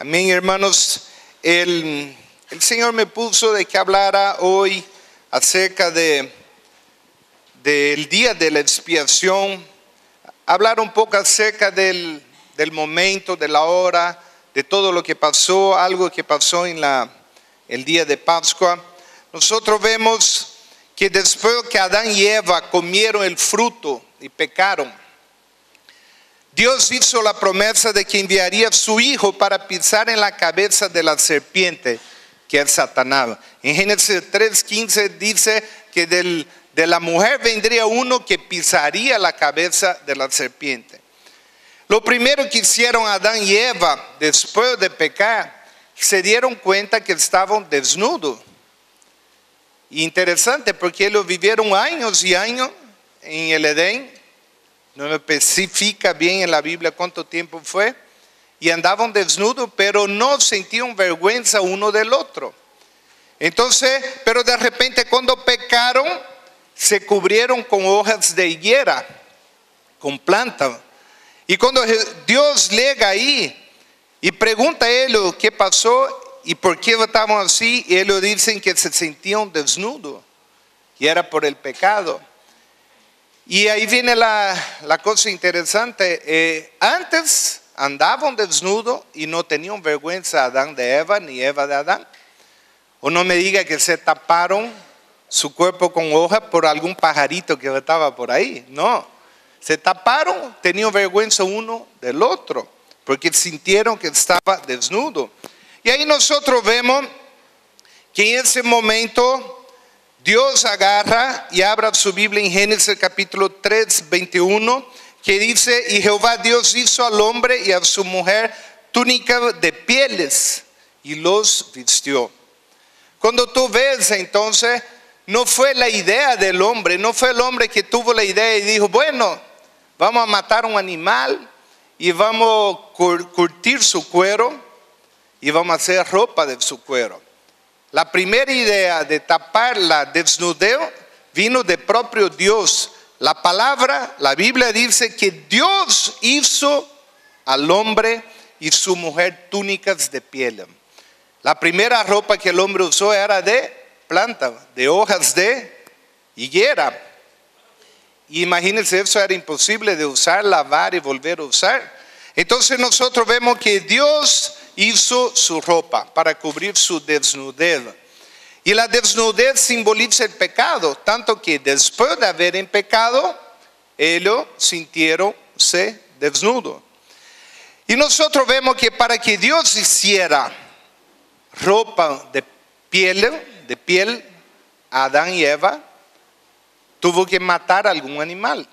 Amén, hermanos. El Señor me puso de que hablara hoy acerca del día de la expiación, hablar un poco acerca del momento, de la hora, de todo lo que pasó, algo que pasó en el día de Pascua. Nosotros vemos que después que Adán y Eva comieron el fruto y pecaron, Dios hizo la promesa de que enviaría a su hijo para pisar en la cabeza de la serpiente, que es Satanás. En Génesis 3:15 dice que de la mujer vendría uno que pisaría la cabeza de la serpiente. Lo primero que hicieron Adán y Eva después de pecar, se dieron cuenta que estaban desnudos. Interesante, porque ellos vivieron años y años en el Edén. No me especifica bien en la Biblia cuánto tiempo fue. Y andaban desnudos, pero no sentían vergüenza uno del otro. Entonces, pero de repente cuando pecaron, se cubrieron con hojas de higuera, con plantas. Y cuando Dios llega ahí y pregunta a ellos qué pasó y por qué estaban así, ellos dicen que se sentían desnudos. Y era por el pecado. Y ahí viene la cosa interesante. Antes andaban desnudos y no tenían vergüenza Adán de Eva ni Eva de Adán. O no me diga que se taparon su cuerpo con hojas por algún pajarito que estaba por ahí. No, se taparon, tenían vergüenza uno del otro, porque sintieron que estaba desnudo. Y ahí nosotros vemos que en ese momento Dios agarra y abra su Biblia en Génesis capítulo 3:21, que dice: y Jehová Dios hizo al hombre y a su mujer túnica de pieles y los vistió. Cuando tú ves, entonces, no fue la idea del hombre, no fue el hombre que tuvo la idea y dijo: bueno, vamos a matar un animal y vamos a curtir su cuero y vamos a hacer ropa de su cuero. La primera idea de tapar la desnudez vino de propio Dios. La palabra, la Biblia dice que Dios hizo al hombre y su mujer túnicas de piel. La primera ropa que el hombre usó era de planta, de hojas de higuera. Y imagínense, eso era imposible de usar, lavar y volver a usar. Entonces nosotros vemos que Dios hizo su ropa para cubrir su desnudez. Y la desnudez simboliza el pecado, tanto que después de haber en pecado, ellos sintieronse desnudos. Y nosotros vemos que para que Dios hiciera ropa de piel a Adán y Eva, tuvo que matar a algún animal.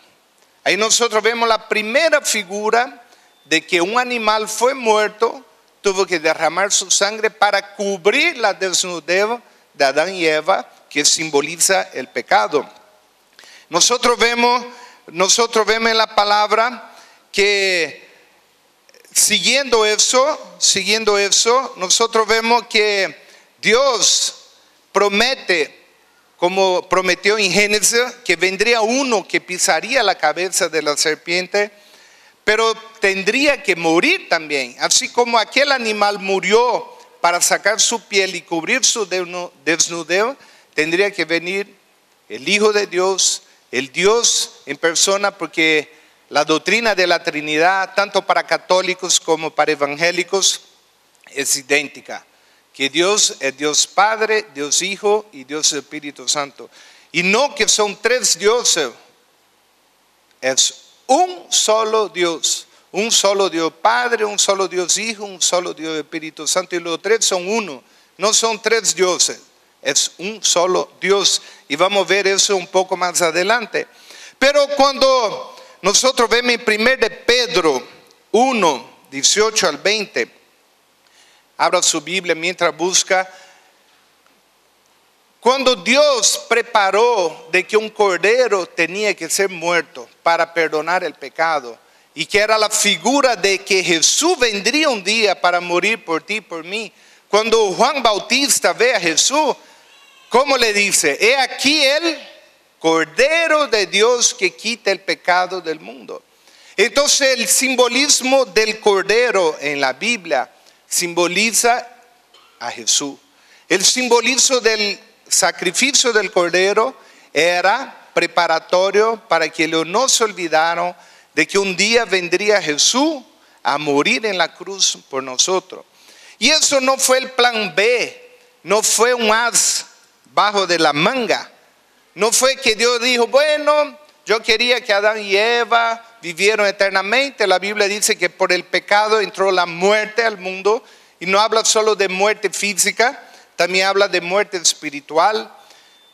Ahí nosotros vemos la primera figura de que un animal fue muerto, tuvo que derramar su sangre para cubrir la desnudez de Adán y Eva, que simboliza el pecado. Nosotros vemos en la palabra que siguiendo eso, nosotros vemos que Dios promete, como prometió en Génesis, que vendría uno que pisaría la cabeza de la serpiente, pero tendría que morir también. Así como aquel animal murió para sacar su piel y cubrir su desnudez, tendría que venir el Hijo de Dios, el Dios en persona, porque la doctrina de la Trinidad, tanto para católicos como para evangélicos, es idéntica. Que Dios es Dios Padre, Dios Hijo y Dios Espíritu Santo. Y no que son tres dioses, es un solo Dios. Un solo Dios Padre, un solo Dios Hijo, un solo Dios Espíritu Santo. Y los tres son uno. No son tres dioses, es un solo Dios. Y vamos a ver eso un poco más adelante. Pero cuando nosotros vemos en 1 de Pedro 1, 18 al 20. Abra su Biblia mientras busca. Cuando Dios preparó de que un cordero tenía que ser muerto para perdonar el pecado, y que era la figura de que Jesús vendría un día para morir por ti y por mí. Cuando Juan Bautista ve a Jesús, ¿cómo le dice? He aquí el Cordero de Dios que quita el pecado del mundo. Entonces el simbolismo del Cordero en la Biblia simboliza a Jesús. El simbolismo del sacrificio del Cordero era preparatorio para que ellos no se olvidaran de que un día vendría Jesús a morir en la cruz por nosotros. Y eso no fue el plan B, no fue un as bajo de la manga. No fue que Dios dijo, bueno, yo quería que Adán y Eva vivieron eternamente. La Biblia dice que por el pecado entró la muerte al mundo. Y no habla solo de muerte física, también habla de muerte espiritual.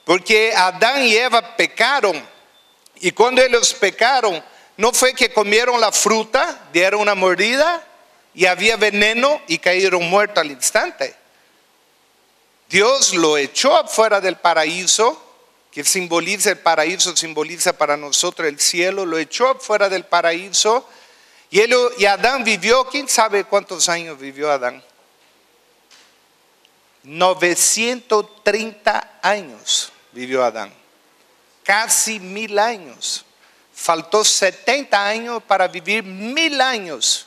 Porque Adán y Eva pecaron. Y cuando ellos pecaron, no fue que comieron la fruta, dieron una mordida y había veneno y cayeron muertos al instante. Dios lo echó afuera del paraíso, que simboliza el paraíso, simboliza para nosotros el cielo. Lo echó afuera del paraíso y Adán vivió, ¿quién sabe cuántos años vivió Adán? 930 años vivió Adán, casi 1000 años. Faltó 70 años para vivir 1000 años.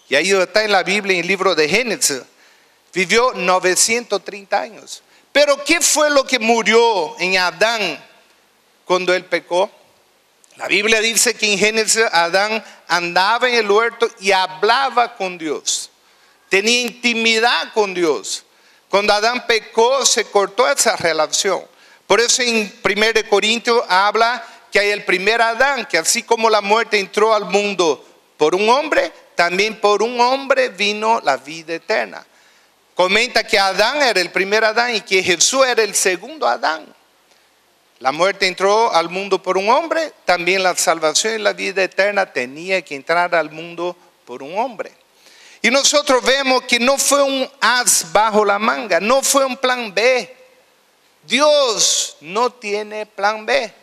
Y ahí está en la Biblia, en el libro de Génesis. Vivió 930 años. Pero ¿qué fue lo que murió en Adán cuando él pecó? La Biblia dice que en Génesis Adán andaba en el huerto y hablaba con Dios. Tenía intimidad con Dios. Cuando Adán pecó, se cortó esa relación. Por eso en 1 Corintios habla que hay el primer Adán, que así como la muerte entró al mundo por un hombre, también por un hombre vino la vida eterna. Comenta que Adán era el primer Adán y que Jesús era el segundo Adán. La muerte entró al mundo por un hombre, también la salvación y la vida eterna tenía que entrar al mundo por un hombre. Y nosotros vemos que no fue un as bajo la manga, no fue un plan B. Dios no tiene plan B.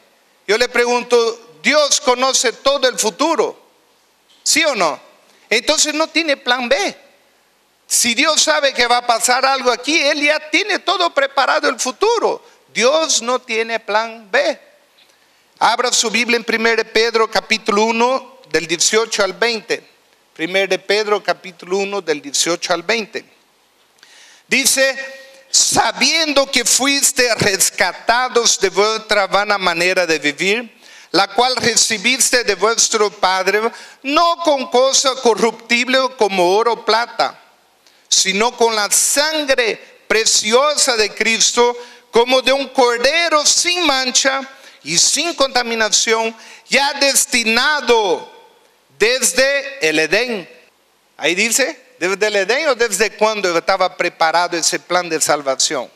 Yo le pregunto, ¿Dios conoce todo el futuro? ¿Sí o no? Entonces no tiene plan B. Si Dios sabe que va a pasar algo aquí, Él ya tiene todo preparado el futuro. Dios no tiene plan B. Abra su Biblia en 1 Pedro capítulo 1 del 18 al 20. 1 Pedro capítulo 1 del 18 al 20. Dice, sabiendo que fuiste rescatados de vuestra vana manera de vivir, la cual recibiste de vuestro Padre, no con cosa corruptible como oro o plata, sino con la sangre preciosa de Cristo, como de un cordero sin mancha y sin contaminación, ya destinado desde el Edén. Ahí dice, ¿desde el Edén o desde cuando estaba preparado ese plan de salvación?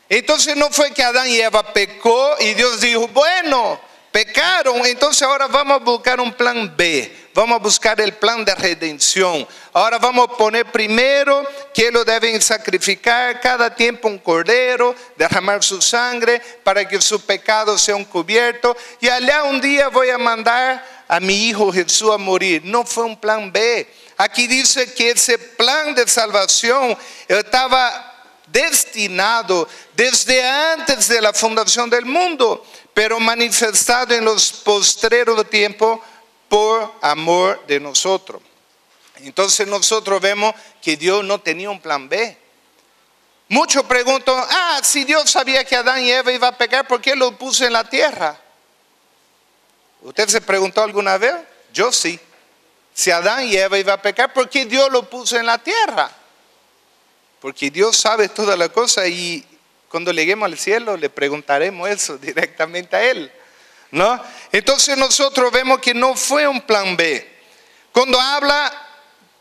Entonces no fue que Adán y Eva pecó y Dios dijo, bueno, pecaron, entonces ahora vamos a buscar un plan B. Vamos a buscar el plan de redención. Ahora vamos a poner primero que lo deben sacrificar cada tiempo un cordero, derramar su sangre para que sus pecados sean cubiertos. Y allá un día voy a mandar a mi hijo Jesús a morir. No fue un plan B. Aquí dice que ese plan de salvación estaba destinado desde antes de la fundación del mundo, pero manifestado en los postreros tiempos por amor de nosotros. Entonces nosotros vemos que Dios no tenía un plan B. Muchos preguntan, si Dios sabía que Adán y Eva iban a pecar, ¿por qué lo puso en la tierra? ¿Usted se preguntó alguna vez? Yo sí. Si Adán y Eva iban a pecar, ¿por qué Dios lo puso en la tierra? Porque Dios sabe todas las cosas y cuando lleguemos al cielo le preguntaremos eso directamente a Él, ¿no? Entonces nosotros vemos que no fue un plan B. Cuando habla,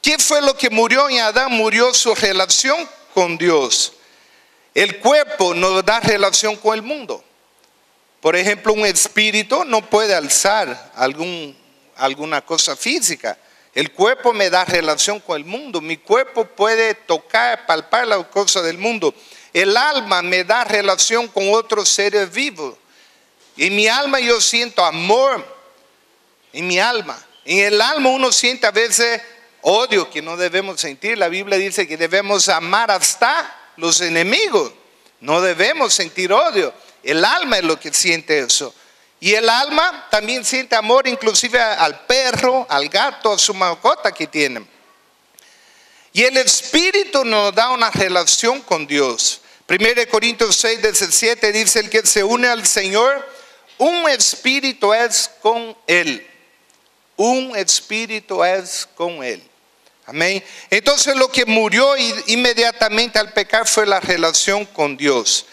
¿qué fue lo que murió en Adán? Murió su relación con Dios. El cuerpo no da relación con el mundo. Por ejemplo, un espíritu no puede alzar alguna cosa física. El cuerpo me da relación con el mundo. Mi cuerpo puede tocar, palpar las cosas del mundo. El alma me da relación con otros seres vivos. En mi alma yo siento amor. En mi alma. En el alma uno siente a veces odio que no debemos sentir. La Biblia dice que debemos amar hasta los enemigos. No debemos sentir odio. El alma es lo que siente eso. Y el alma también siente amor inclusive al perro, al gato, a su mascota que tienen. Y el Espíritu nos da una relación con Dios. 1 Corintios 6:17 dice: el que se une al Señor, un espíritu es con Él. Un espíritu es con Él. Amén. Entonces lo que murió inmediatamente al pecar fue la relación con Dios.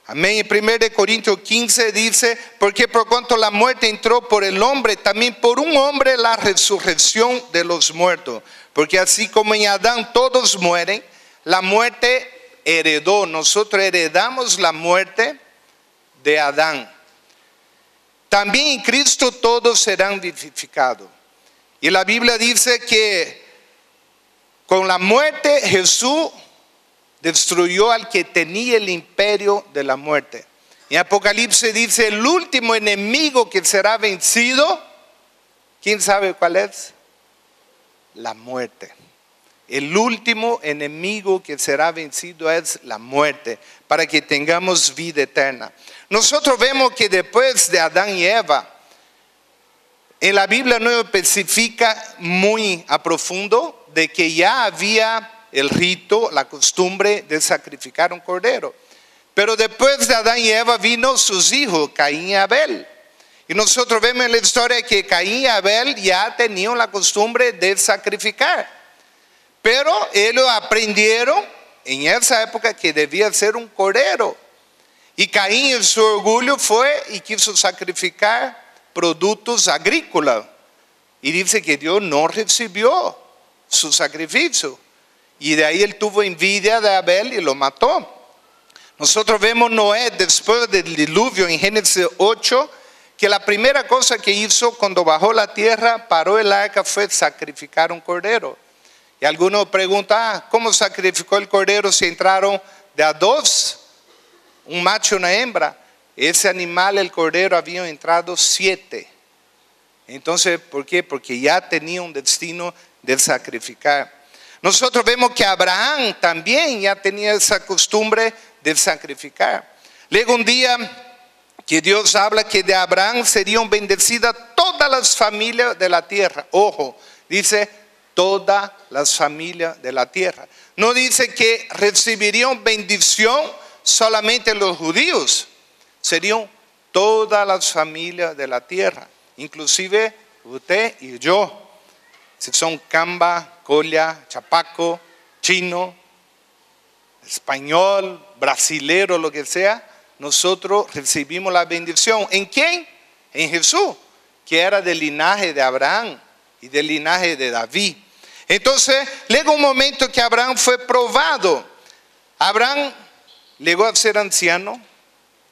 Amén. En 1 Corintios 15 dice: porque por cuanto la muerte entró por el hombre, también por un hombre la resurrección de los muertos. Porque así como en Adán todos mueren, la muerte heredó. Nosotros heredamos la muerte de Adán. También en Cristo todos serán vivificados. Y la Biblia dice que con la muerte Jesús destruyó al que tenía el imperio de la muerte. En Apocalipsis dice: el último enemigo que será vencido, ¿quién sabe cuál es? La muerte. El último enemigo que será vencido es la muerte, para que tengamos vida eterna. Nosotros vemos que después de Adán y Eva, en la Biblia no especifica muy a profundo de que ya había el rito, la costumbre de sacrificar un cordero. Pero después de Adán y Eva vino sus hijos, Caín y Abel. Y nosotros vemos en la historia que Caín y Abel ya tenían la costumbre de sacrificar. Pero ellos aprendieron en esa época que debía ser un cordero. Y Caín en su orgullo fue y quiso sacrificar productos agrícolas. Y dice que Dios no recibió su sacrificio. Y de ahí él tuvo envidia de Abel y lo mató. Nosotros vemos Noé después del diluvio en Génesis 8, que la primera cosa que hizo cuando bajó la tierra, paró el arca, fue sacrificar un cordero. Y algunos preguntan: ¿cómo sacrificó el cordero si entraron de a dos, un macho y una hembra? Ese animal, el cordero, había entrado 7. Entonces, ¿por qué? Porque ya tenía un destino de sacrificar. Nosotros vemos que Abraham también ya tenía esa costumbre de sacrificar. Luego un día que Dios habla que de Abraham serían bendecidas todas las familias de la tierra. Ojo, dice todas las familias de la tierra. No dice que recibirían bendición solamente los judíos. Serían todas las familias de la tierra, inclusive usted y yo. Si son camba, colla, chapaco, chino, español, brasilero, lo que sea, nosotros recibimos la bendición. ¿En quién? En Jesús, que era del linaje de Abraham y del linaje de David. Entonces, llegó un momento que Abraham fue probado. Abraham llegó a ser anciano,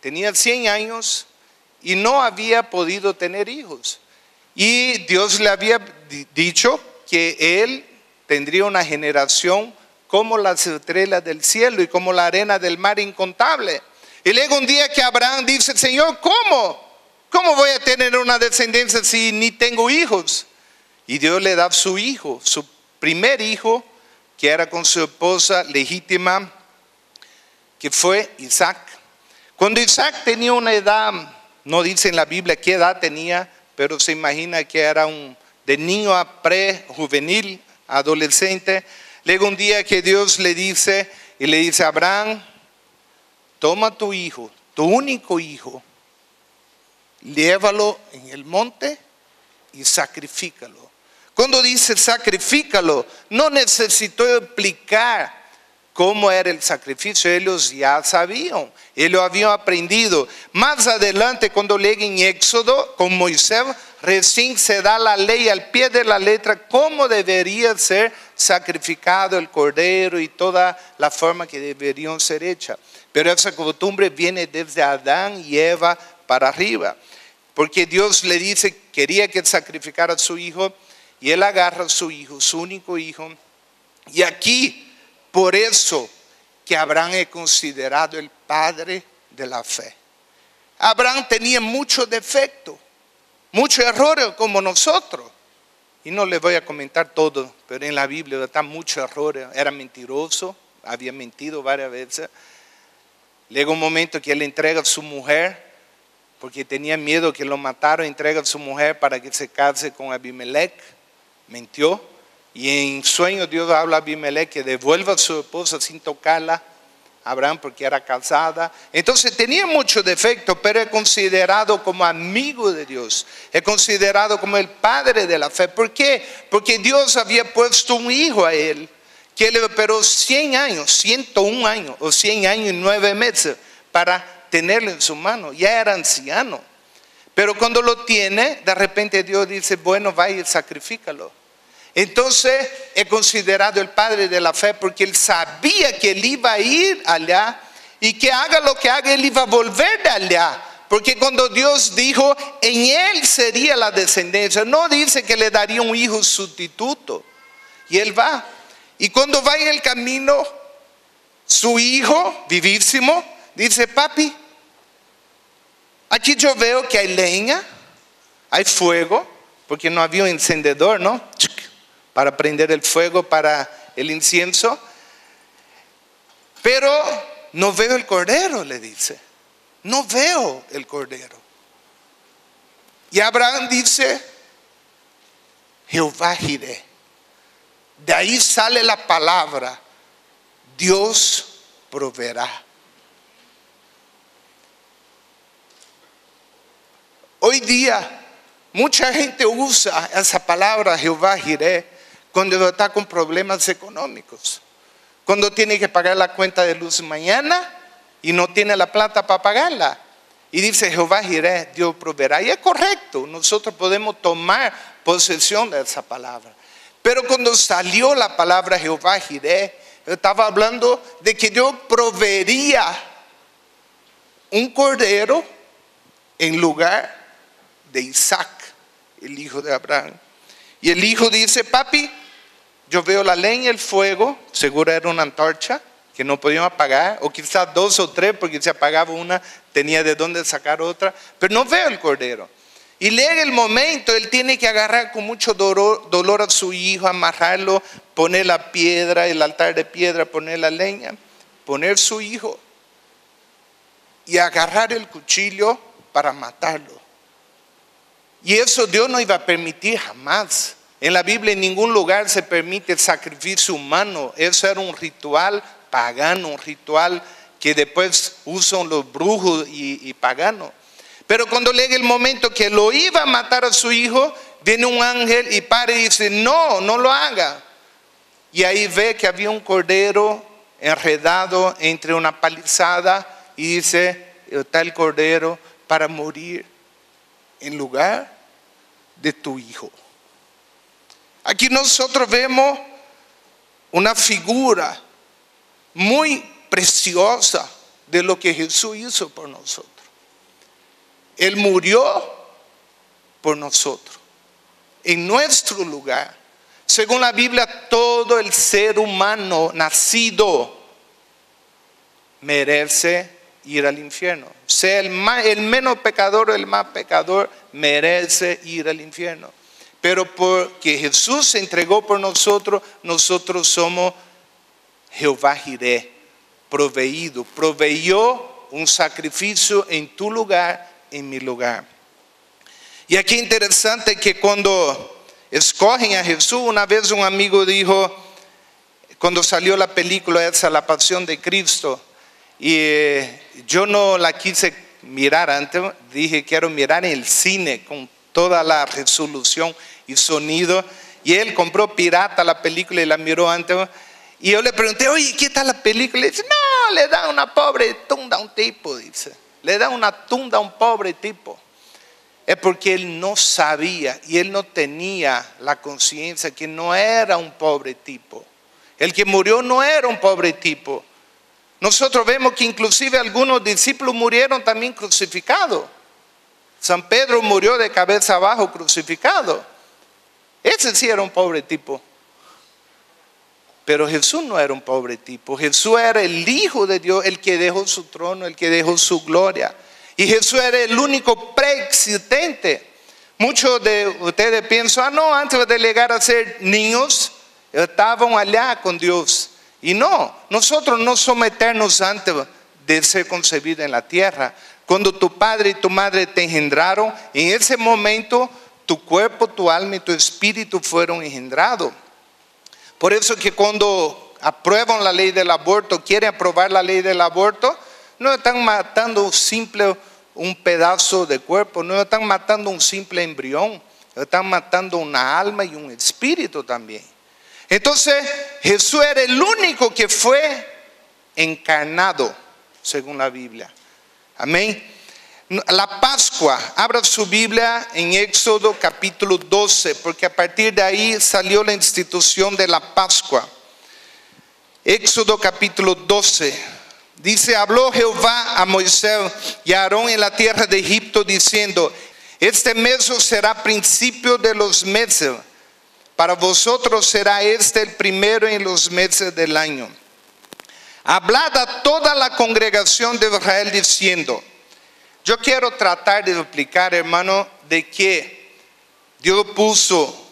tenía 100 años y no había podido tener hijos. Y Dios le había dicho que él tendría una generación como las estrellas del cielo y como la arena del mar incontable. Y luego un día que Abraham dice: Señor, ¿cómo voy a tener una descendencia si ni tengo hijos? Y Dios le da su hijo, su primer hijo, que era con su esposa legítima, que fue Isaac. Cuando Isaac tenía una edad, no dice en la Biblia qué edad tenía, pero se imagina que era de niño a prejuvenil, adolescente. Luego un día que Dios le dice a Abraham: toma tu hijo, tu único hijo, llévalo en el monte y sacrifícalo. Cuando dice sacrifícalo, no necesitó explicar cómo era el sacrificio. Ellos ya sabían, ellos habían aprendido. Más adelante, cuando leen en Éxodo con Moisés, recién se da la ley al pie de la letra, cómo debería ser sacrificado el cordero y toda la forma que deberían ser hechas. Pero esa costumbre viene desde Adán y Eva para arriba, porque Dios le dice, quería que sacrificara a su hijo, y él agarra a su hijo, su único hijo. Y aquí, por eso que Abraham es considerado el padre de la fe. Abraham tenía muchos defectos, muchos errores como nosotros. Y no les voy a comentar todo, pero en la Biblia están muchos errores. Era mentiroso, había mentido varias veces. Llega un momento que él entrega a su mujer, porque tenía miedo que lo mataran, entrega a su mujer para que se case con Abimelech. Mintió. Y en sueño Dios habla a Abimelech que devuelva a su esposa sin tocarla. Abraham porque era casada. Entonces tenía muchos defectos, pero es considerado como amigo de Dios. Es considerado como el padre de la fe. ¿Por qué? Porque Dios había puesto un hijo a él, que le esperó 100 años, 101 años, o 100 años y 9 meses para tenerlo en su mano. Ya era anciano. Pero cuando lo tiene, de repente Dios dice, bueno, vaya y sacrifícalo. Entonces es considerado el padre de la fe porque él sabía que él iba a ir allá y que haga lo que haga, él iba a volver de allá. Porque cuando Dios dijo, en él sería la descendencia, no dice que le daría un hijo sustituto. Y él va. Y cuando va en el camino, su hijo, vivísimo, dice, papi, aquí yo veo que hay leña, hay fuego, porque no había un encendedor, ¿no? Para prender el fuego para el incienso. Pero no veo el cordero, le dice. No veo el cordero. Y Abraham dice, Jehová Jireh. De ahí sale la palabra, Dios proveerá. Hoy día mucha gente usa esa palabra Jehová Jireh cuando está con problemas económicos, cuando tiene que pagar la cuenta de luz mañana y no tiene la plata para pagarla. Y dice Jehová Jireh, Dios proveerá. Y es correcto, nosotros podemos tomar posesión de esa palabra. Pero cuando salió la palabra Jehová Jireh, estaba hablando de que Dios proveería un cordero en lugar de Isaac, el hijo de Abraham. Y el hijo dice, papi, yo veo la leña y el fuego, seguro era una antorcha que no podían apagar, o quizás 2 o 3, porque si apagaba una tenía de dónde sacar otra, pero no veo el cordero. Y llega el momento, él tiene que agarrar con mucho dolor a su hijo, amarrarlo, poner la piedra, el altar de piedra, poner la leña, poner su hijo y agarrar el cuchillo para matarlo. Y eso Dios no iba a permitir jamás. En la Biblia en ningún lugar se permite el sacrificio humano. Eso era un ritual pagano, un ritual que después usan los brujos y paganos. Pero cuando llega el momento que lo iba a matar a su hijo, viene un ángel y para y dice, no, no lo haga. Y ahí ve que había un cordero enredado entre una palizada y dice, está el cordero para morir en lugar de tu hijo. Aquí nosotros vemos una figura muy preciosa de lo que Jesús hizo por nosotros. Él murió por nosotros, en nuestro lugar. Según la Biblia, todo el ser humano nacido merece ir al infierno. Sea el menos pecador o el más pecador, merece ir al infierno. Pero porque Jesús se entregó por nosotros, nosotros somos Jehová Jireh, proveído. Proveyó un sacrificio en tu lugar, en mi lugar. Y aquí interesante que cuando escogen a Jesús, una vez un amigo dijo, cuando salió la película esa, La Pasión de Cristo, y yo no la quise mirar antes, dije quiero mirar en el cine con toda la resolución y sonido, y él compró pirata la película y la miró antes, y yo le pregunté, oye, ¿qué tal la película? Y dice, no, le da una pobre tunda a un tipo, dice, le da una tunda a un pobre tipo. Es porque él no sabía y él no tenía la conciencia que no era un pobre tipo. El que murió no era un pobre tipo. Nosotros vemos que inclusive algunos discípulos murieron también crucificados. San Pedro murió de cabeza abajo crucificado. Ese sí era un pobre tipo. Pero Jesús no era un pobre tipo. Jesús era el Hijo de Dios, el que dejó su trono, el que dejó su gloria. Y Jesús era el único preexistente. Muchos de ustedes piensan, no, antes de llegar a ser niños, estaban allá con Dios. Y no, nosotros no somos eternos antes de ser concebidos en la tierra. Cuando tu padre y tu madre te engendraron, en ese momento tu cuerpo, tu alma y tu espíritu fueron engendrados. Por eso que cuando aprueban la ley del aborto, quieren aprobar la ley del aborto, no están matando un pedazo de cuerpo, no están matando un simple embrión, están matando una alma y un espíritu también. Entonces Jesús era el único que fue encarnado, según la Biblia. Amén. La Pascua, abra su Biblia en Éxodo capítulo 12, porque a partir de ahí salió la institución de la Pascua. Éxodo capítulo 12, dice: habló Jehová a Moisés y a Aarón en la tierra de Egipto diciendo: este mes será principio de los meses, para vosotros será este el primero en los meses del año. Hablad a toda la congregación de Israel diciendo. Yo quiero tratar de explicar, hermano, de que Dios puso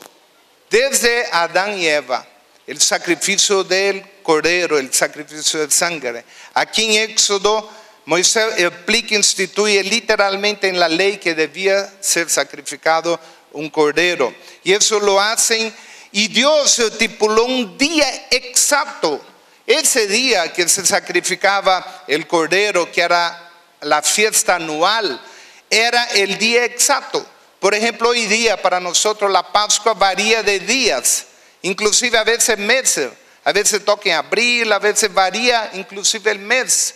desde Adán y Eva el sacrificio del cordero, el sacrificio de sangre. Aquí en Éxodo, Moisés explica, instituye literalmente en la ley que debía ser sacrificado un cordero. Y eso lo hacen, y Dios estipuló un día exacto. Ese día que se sacrificaba el cordero, que era la fiesta anual, era el día exacto. Por ejemplo, hoy día para nosotros la Pascua varía de días, inclusive a veces meses, a veces toca en abril, a veces varía inclusive el mes.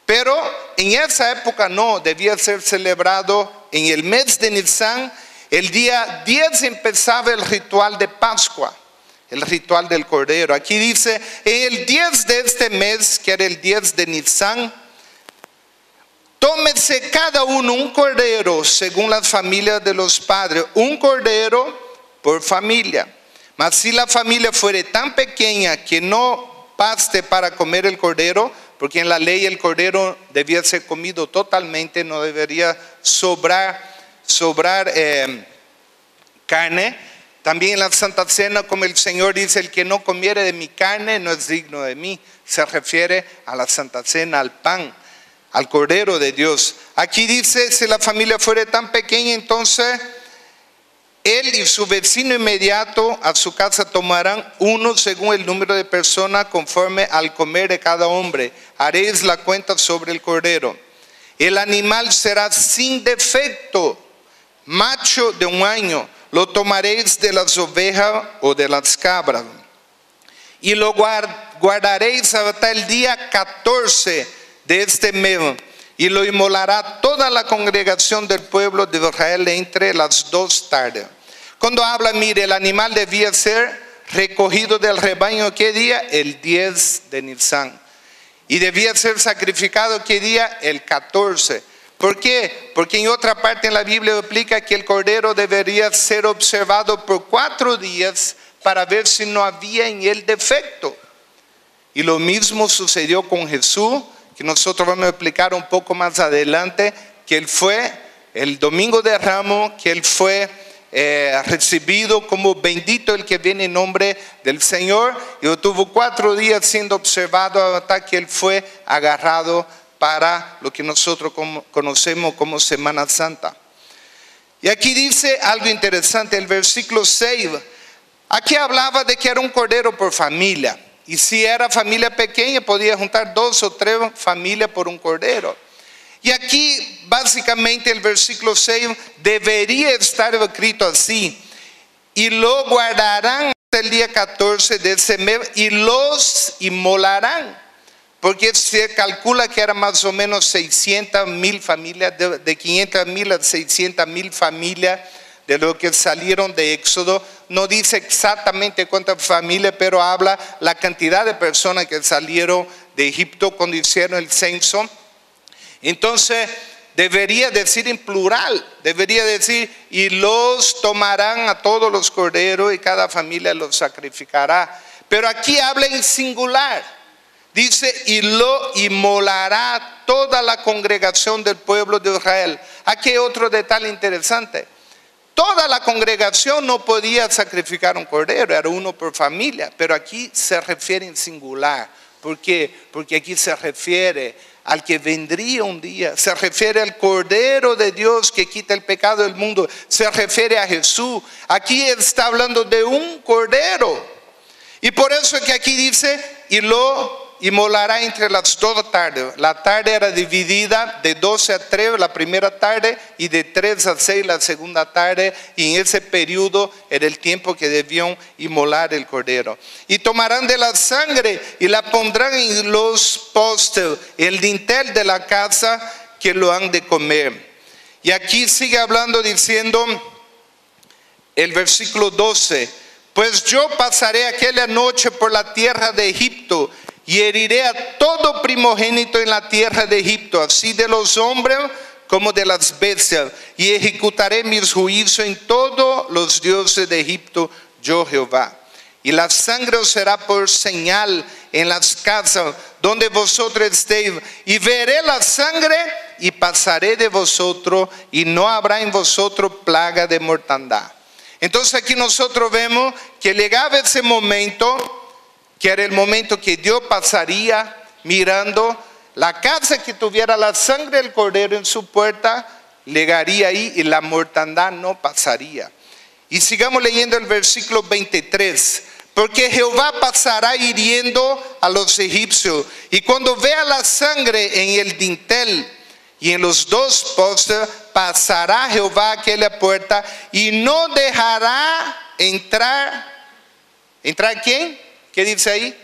Pero en esa época no, debía ser celebrado en el mes de Nisan. El día 10 empezaba el ritual de Pascua, el ritual del cordero. Aquí dice: en el 10 de este mes, que era el 10 de Nisan, tómese cada uno un cordero según las familias de los padres, un cordero por familia. Mas si la familia fuere tan pequeña que no baste para comer el cordero, porque en la ley el cordero debía ser comido totalmente, no debería sobrar carne. También en la Santa Cena, como el Señor dice: el que no comiere de mi carne no es digno de mí. Se refiere a la Santa Cena, al pan, al Cordero de Dios. Aquí dice: si la familia fuera tan pequeña, entonces él y su vecino inmediato a su casa tomarán uno según el número de personas, conforme al comer de cada hombre. Haréis la cuenta sobre el cordero. El animal será sin defecto, macho de un año. Lo tomaréis de las ovejas o de las cabras, y lo guardaréis hasta el día 14 de este mes, y lo inmolará toda la congregación del pueblo de Israel entre las 2 tardes. Cuando habla, mire, el animal debía ser recogido del rebaño, ¿qué día? El 10 de Nisan. Y debía ser sacrificado, ¿qué día? El 14. ¿Por qué? Porque en otra parte en la Biblia explica que el cordero debería ser observado por 4 días para ver si no había en él defecto. Y lo mismo sucedió con Jesús, que nosotros vamos a explicar un poco más adelante, que él fue el domingo de Ramos, que él fue recibido como bendito el que viene en nombre del Señor, y tuvo 4 días siendo observado hasta que él fue agarrado para lo que nosotros conocemos como Semana Santa. Y aquí dice algo interesante, el versículo 6, aquí hablaba de que era un cordero por familia. Y si era familia pequeña, podía juntar 2 o 3 familias por un cordero. Y aquí básicamente el versículo 6 debería estar escrito así: y lo guardarán hasta el día 14 de ese mes y los inmolarán. Porque se calcula que eran más o menos 600,000 familias, de 500,000 a 600,000 familias de lo que salieron de Éxodo. No dice exactamente cuántas familias, pero habla la cantidad de personas que salieron de Egipto cuando hicieron el censo. Entonces debería decir en plural, debería decir: y los tomarán a todos los corderos y cada familia los sacrificará. Pero aquí habla en singular. Dice: y lo inmolará toda la congregación del pueblo de Israel. Aquí hay otro detalle interesante. Toda la congregación no podía sacrificar un cordero, era uno por familia, pero aquí se refiere en singular. ¿Por qué? Porque aquí se refiere al que vendría un día, se refiere al Cordero de Dios que quita el pecado del mundo, se refiere a Jesús. Aquí está hablando de un cordero. Y por eso que aquí dice, y lo inmolará entre las 2 tardes. La tarde era dividida de 12 a 3 la primera tarde y de 3 a 6 la segunda tarde, y en ese periodo era el tiempo que debían inmolar el cordero. Y tomarán de la sangre y la pondrán en los postes, el dintel de la casa que lo han de comer. Y aquí sigue hablando diciendo el versículo 12: pues yo pasaré aquella noche por la tierra de Egipto y heriré a todo primogénito en la tierra de Egipto, así de los hombres como de las bestias, y ejecutaré mis juicios en todos los dioses de Egipto, yo Jehová. Y la sangre os será por señal en las casas donde vosotros estéis, y veré la sangre y pasaré de vosotros, y no habrá en vosotros plaga de mortandad. Entonces aquí nosotros vemos que llegaba ese momento, que era el momento que Dios pasaría mirando la casa que tuviera la sangre del cordero en su puerta, llegaría ahí y la mortandad no pasaría. Y sigamos leyendo el versículo 23. Porque Jehová pasará hiriendo a los egipcios, y cuando vea la sangre en el dintel y en los 2 postes, pasará Jehová aquella puerta y no dejará entrar. ¿Entrar quién? ¿Qué dice ahí?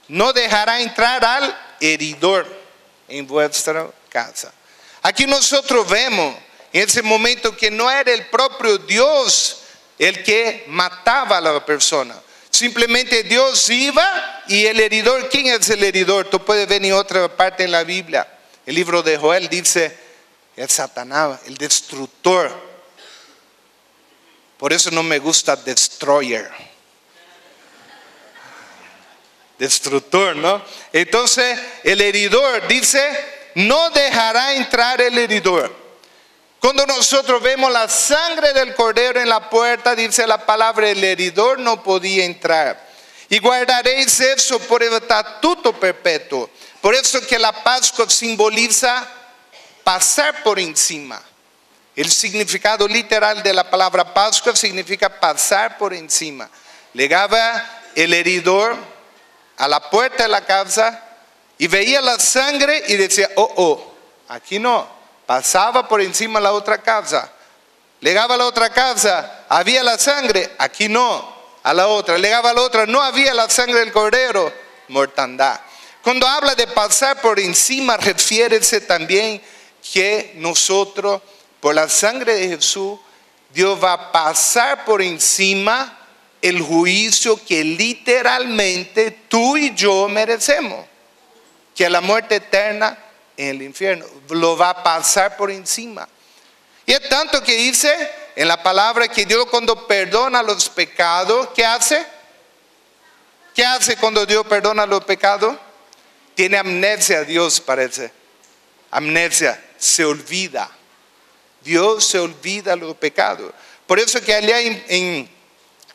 No dejará entrar al heridor en vuestra casa. Aquí nosotros vemos en ese momento que no era el propio Dios el que mataba a la persona. Simplemente Dios iba, y el heridor, ¿quién es el heridor? Tú puedes ver en otra parte en la Biblia. El libro de Joel dice, es Satanás, el destructor. Por eso no me gusta destroyer. Destructor, ¿no? Entonces el heridor dice, no dejará entrar el heridor. Cuando nosotros vemos la sangre del cordero en la puerta, dice la palabra, el heridor no podía entrar. Y guardaréis eso por el estatuto perpetuo. Por eso que la Pascua simboliza pasar por encima. El significado literal de la palabra Pascua significa pasar por encima. Llegaba el heridor a la puerta de la casa y veía la sangre y decía, aquí no. Pasaba por encima de la otra casa. Llegaba a la otra casa, había la sangre, aquí no. A la otra, llegaba a la otra, no había la sangre del cordero, mortandad. Cuando habla de pasar por encima, refiérese también que nosotros, por la sangre de Jesús, Dios va a pasar por encima el juicio que literalmente tú y yo merecemos, que es la muerte eterna en el infierno. Lo va a pasar por encima. Y es tanto que dice en la palabra que Dios, cuando perdona los pecados, ¿qué hace? ¿Qué hace cuando Dios perdona los pecados? Tiene amnesia. Dios parece amnesia, se olvida. Dios se olvida los pecados. Por eso que allá en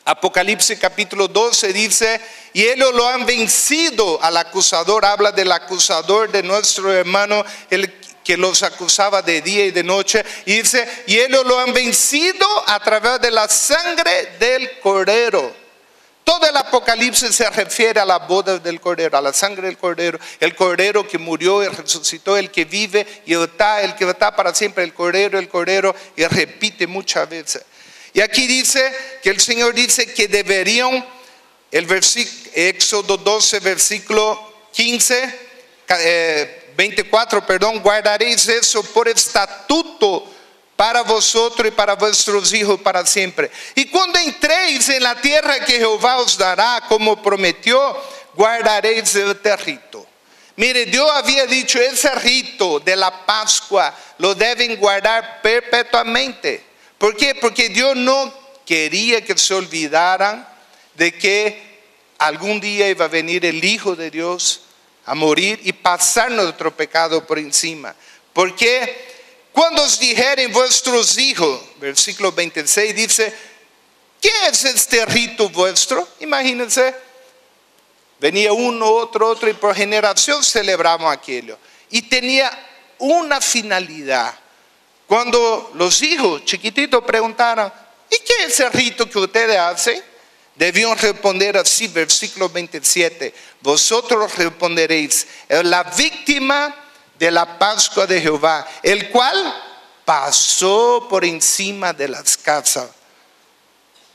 Apocalipsis capítulo 12 dice, y ellos lo han vencido al acusador. Habla del acusador de nuestro hermano, el que los acusaba de día y de noche. Y dice, y ellos lo han vencido a través de la sangre del cordero. Todo el Apocalipsis se refiere a la boda del cordero, a la sangre del cordero. El cordero que murió y resucitó, el que vive y está, el que está para siempre, el cordero, y repite muchas veces. Y aquí dice que el Señor dice que deberían, Éxodo 12, versículo 24, guardaréis eso por estatuto para vosotros y para vuestros hijos para siempre. Y cuando entréis en la tierra que Jehová os dará, como prometió, guardaréis este rito. Mire, Dios había dicho, ese rito de la Pascua lo deben guardar perpetuamente. ¿Por qué? Porque Dios no quería que se olvidaran de que algún día iba a venir el Hijo de Dios a morir y pasar nuestro pecado por encima. Porque cuando os dijeren vuestros hijos, versículo 26 dice, ¿qué es este rito vuestro? Imagínense, venía uno, otro, y por generación celebramos aquello. Y tenía una finalidad. Cuando los hijos chiquititos preguntaron, ¿y qué es el rito que ustedes hacen? Debían responder así, versículo 27. Vosotros responderéis, es la víctima de la Pascua de Jehová, el cual pasó por encima de las casas.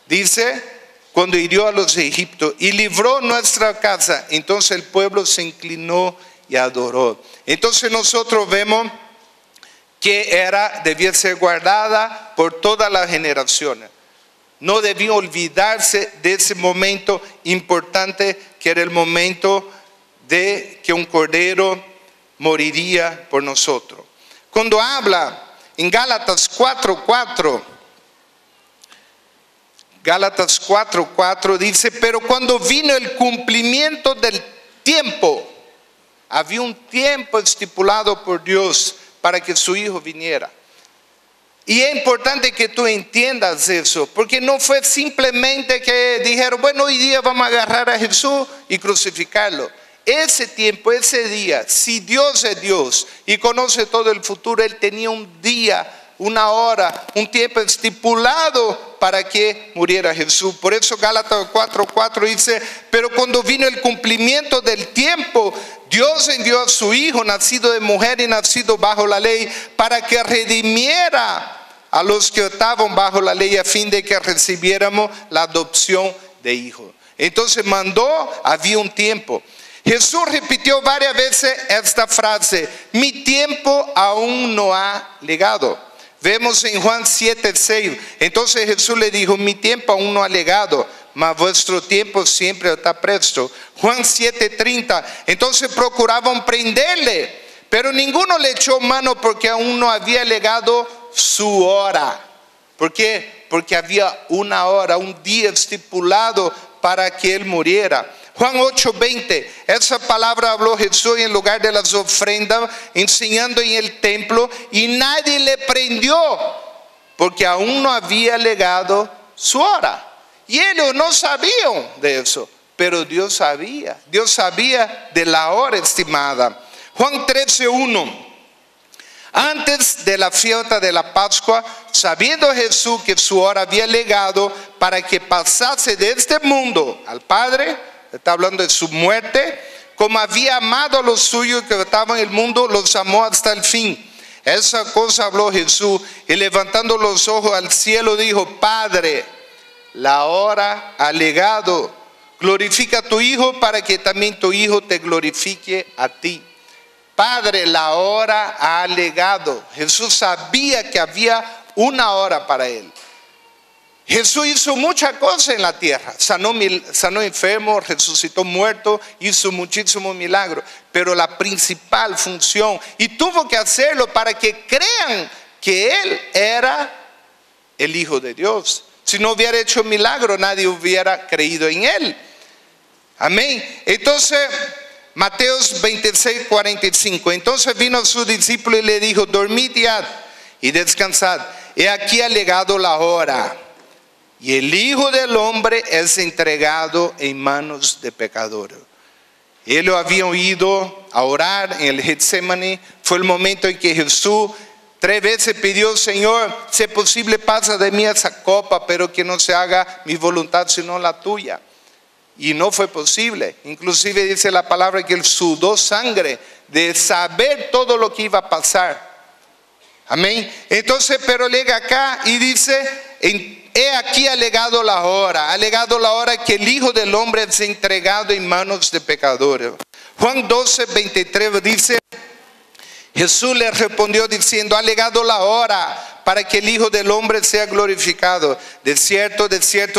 Dice, cuando hirió a los egipcios y libró nuestra casa. Entonces el pueblo se inclinó y adoró. Entonces nosotros vemos que debía ser guardada por todas las generaciones. No debía olvidarse de ese momento importante, que era el momento de que un cordero moriría por nosotros. Cuando habla en Gálatas 4:4, Gálatas 4:4 dice, pero cuando vino el cumplimiento del tiempo, había un tiempo estipulado por Dios para que su Hijo viniera. Y es importante que tú entiendas eso, porque no fue simplemente que dijeron, bueno, hoy día vamos a agarrar a Jesús y crucificarlo. Ese tiempo, ese día, si Dios es Dios y conoce todo el futuro, Él tenía un día, una hora, un tiempo estipulado para que muriera Jesús. Por eso Gálatas 4:4 dice, pero cuando vino el cumplimiento del tiempo, Dios envió a su Hijo, nacido de mujer y nacido bajo la ley, para que redimiera a los que estaban bajo la ley, a fin de que recibiéramos la adopción de hijos. Entonces había un tiempo. Jesús repitió varias veces esta frase, mi tiempo aún no ha llegado. Vemos en Juan 7:6. Entonces Jesús le dijo, mi tiempo aún no ha llegado, mas vuestro tiempo siempre está presto. Juan 7:30. Entonces procuraban prenderle, pero ninguno le echó mano, porque aún no había llegado su hora. ¿Por qué? Porque había una hora, un día estipulado para que Él muriera. Juan 8:20, esa palabra habló Jesús en lugar de las ofrendas, enseñando en el templo, y nadie le prendió, porque aún no había llegado su hora. Y ellos no sabían de eso, pero Dios sabía de la hora estimada. Juan 13:1, antes de la fiesta de la Pascua, sabiendo Jesús que su hora había llegado para que pasase de este mundo al Padre, está hablando de su muerte, como había amado a los suyos que estaban en el mundo, los amó hasta el fin. Esa cosa habló Jesús, y levantando los ojos al cielo dijo, Padre, la hora ha llegado, glorifica a tu Hijo para que también tu Hijo te glorifique a ti. Padre, la hora ha llegado. Jesús sabía que había una hora para Él. Jesús hizo muchas cosas en la tierra, sanó enfermos, resucitó muertos, hizo muchísimos milagros, pero la principal función, y tuvo que hacerlo para que crean que Él era el Hijo de Dios. Si no hubiera hecho milagro, nadie hubiera creído en Él. Amén. Entonces, Mateo 26:45, entonces vino su discípulo y le dijo, dormid ya y descansad, he aquí ha llegado la hora, y el Hijo del Hombre es entregado en manos de pecadores. Él lo había oído a orar en el Getsemaní. Fue el momento en que Jesús 3 veces pidió, Señor, si es posible pasa de mí esa copa, pero que no se haga mi voluntad sino la tuya. Y no fue posible. Inclusive dice la palabra que él sudó sangre de saber todo lo que iba a pasar. Amén. Entonces, pero llega acá y dice, he aquí ha llegado la hora que el Hijo del Hombre es entregado en manos de pecadores. Juan 12:23 dice, Jesús le respondió diciendo, ha llegado la hora para que el Hijo del Hombre sea glorificado. De cierto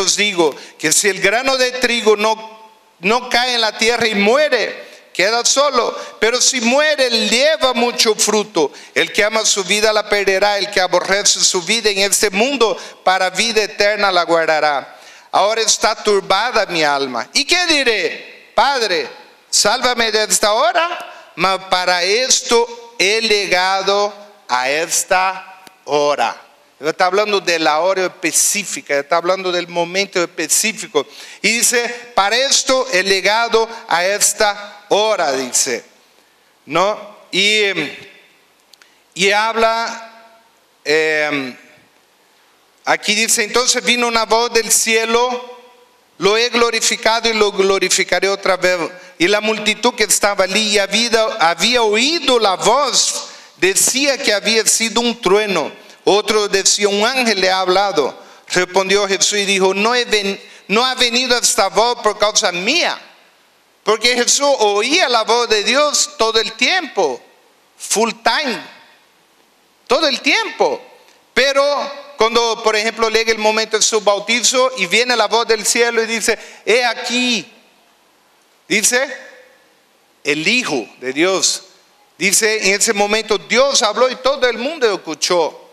os digo, que si el grano de trigo no cae en la tierra y muere, queda solo, pero si muere lleva mucho fruto. El que ama su vida la perderá, el que aborrece su vida en este mundo para vida eterna la guardará. Ahora está turbada mi alma. ¿Y qué diré? Padre, sálvame de esta hora, mas para esto he llegado a esta hora. Está hablando de la hora específica, está hablando del momento específico. Y dice, para esto he llegado a esta hora, dice. ¿No? Y habla, aquí dice, entonces vino una voz del cielo lo he glorificado y lo glorificaré otra vez. Y la multitud que estaba allí y había oído la voz, decía que había sido un trueno. Otro decía, un ángel le ha hablado. Respondió Jesús y dijo, no ha venido esta voz por causa mía, porque Jesús oía la voz de Dios todo el tiempo, full time, todo el tiempo. Pero cuando, por ejemplo, llega el momento de su bautizo y viene la voz del cielo y dice, he aquí, dice, el Hijo de Dios. Dice, en ese momento Dios habló y todo el mundo escuchó.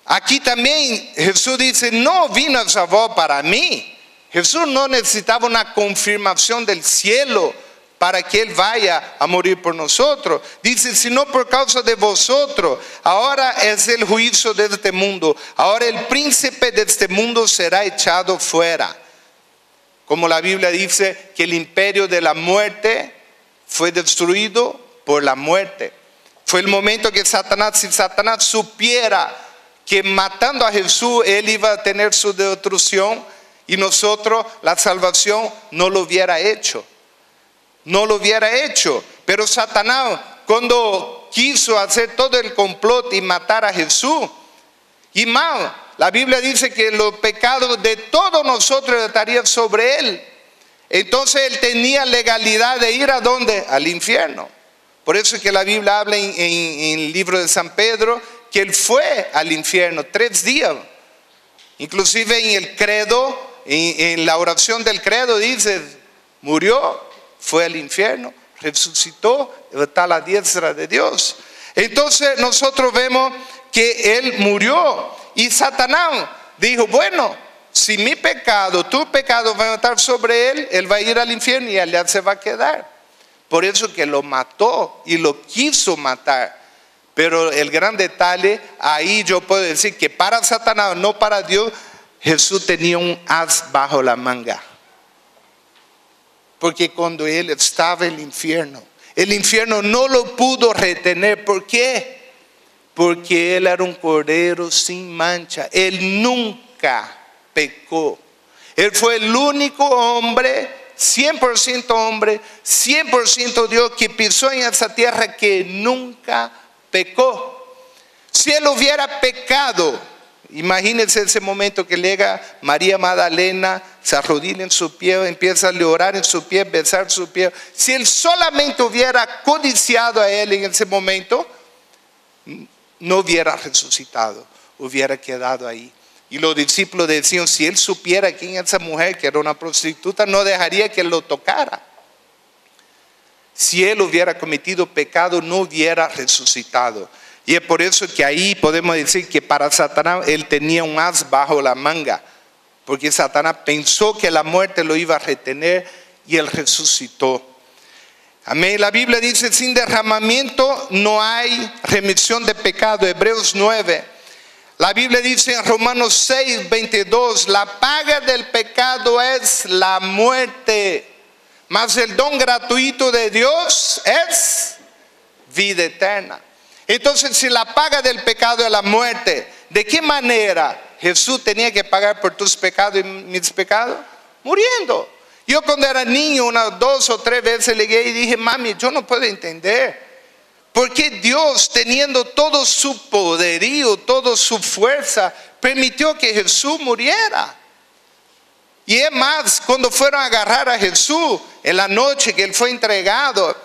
Aquí también Jesús dice, no vino esa voz para mí. Jesús no necesitaba una confirmación del cielo para que Él vaya a morir por nosotros. Dice, sino por causa de vosotros. Ahora es el juicio de este mundo. Ahora el príncipe de este mundo será echado fuera. Como la Biblia dice que el imperio de la muerte fue destruido por la muerte. Fue el momento que Satanás, si Satanás supiera que matando a Jesús Él iba a tener su destrucción, y nosotros la salvación no lo hubiera hecho. No lo hubiera hecho. Pero Satanás, cuando quiso hacer todo el complot y matar a Jesús, y más, la Biblia dice que los pecados de todos nosotros estarían sobre Él. Entonces Él tenía legalidad de ir ¿a dónde? Al infierno. Por eso es que la Biblia habla en el libro de San Pedro que Él fue al infierno 3 días. Inclusive en el credo, en la oración del credo dice, murió, fue al infierno, resucitó, está a la diestra de Dios. Entonces nosotros vemos que Él murió y Satanás dijo, bueno, si mi pecado, tu pecado van a estar sobre Él, Él va a ir al infierno y allá se va a quedar. Por eso que lo mató y lo quiso matar. Pero el gran detalle, ahí yo puedo decir que para Satanás, no para Dios, Jesús tenía un as bajo la manga. Porque cuando Él estaba en el infierno no lo pudo retener. ¿Por qué? Porque Él era un cordero sin mancha. Él nunca pecó. Él fue el único hombre, 100% hombre, 100% Dios, que pisó en esa tierra que nunca pecó. Si Él hubiera pecado, imagínense ese momento que llega María Magdalena, se arrodilla en su pie, empieza a llorar en su pie, besar su pie. Si Él solamente hubiera codiciado a Él en ese momento, no hubiera resucitado, hubiera quedado ahí. Y los discípulos decían, si Él supiera quién es esa mujer que era una prostituta, no dejaría que Él lo tocara. Si Él hubiera cometido pecado, no hubiera resucitado. Y es por eso que ahí podemos decir que para Satanás Él tenía un as bajo la manga. Porque Satanás pensó que la muerte lo iba a retener y Él resucitó. Amén. La Biblia dice, sin derramamiento no hay remisión de pecado. Hebreos 9. La Biblia dice en Romanos 6, 22, la paga del pecado es la muerte, mas el don gratuito de Dios es vida eterna. Entonces, si la paga del pecado es la muerte, ¿de qué manera Jesús tenía que pagar por tus pecados y mis pecados? Muriendo. Yo cuando era niño, unas 2 o 3 veces llegué y dije, mami, yo no puedo entender. ¿Por qué Dios, teniendo todo su poderío, toda su fuerza, permitió que Jesús muriera? Y es más, cuando fueron a agarrar a Jesús en la noche que Él fue entregado,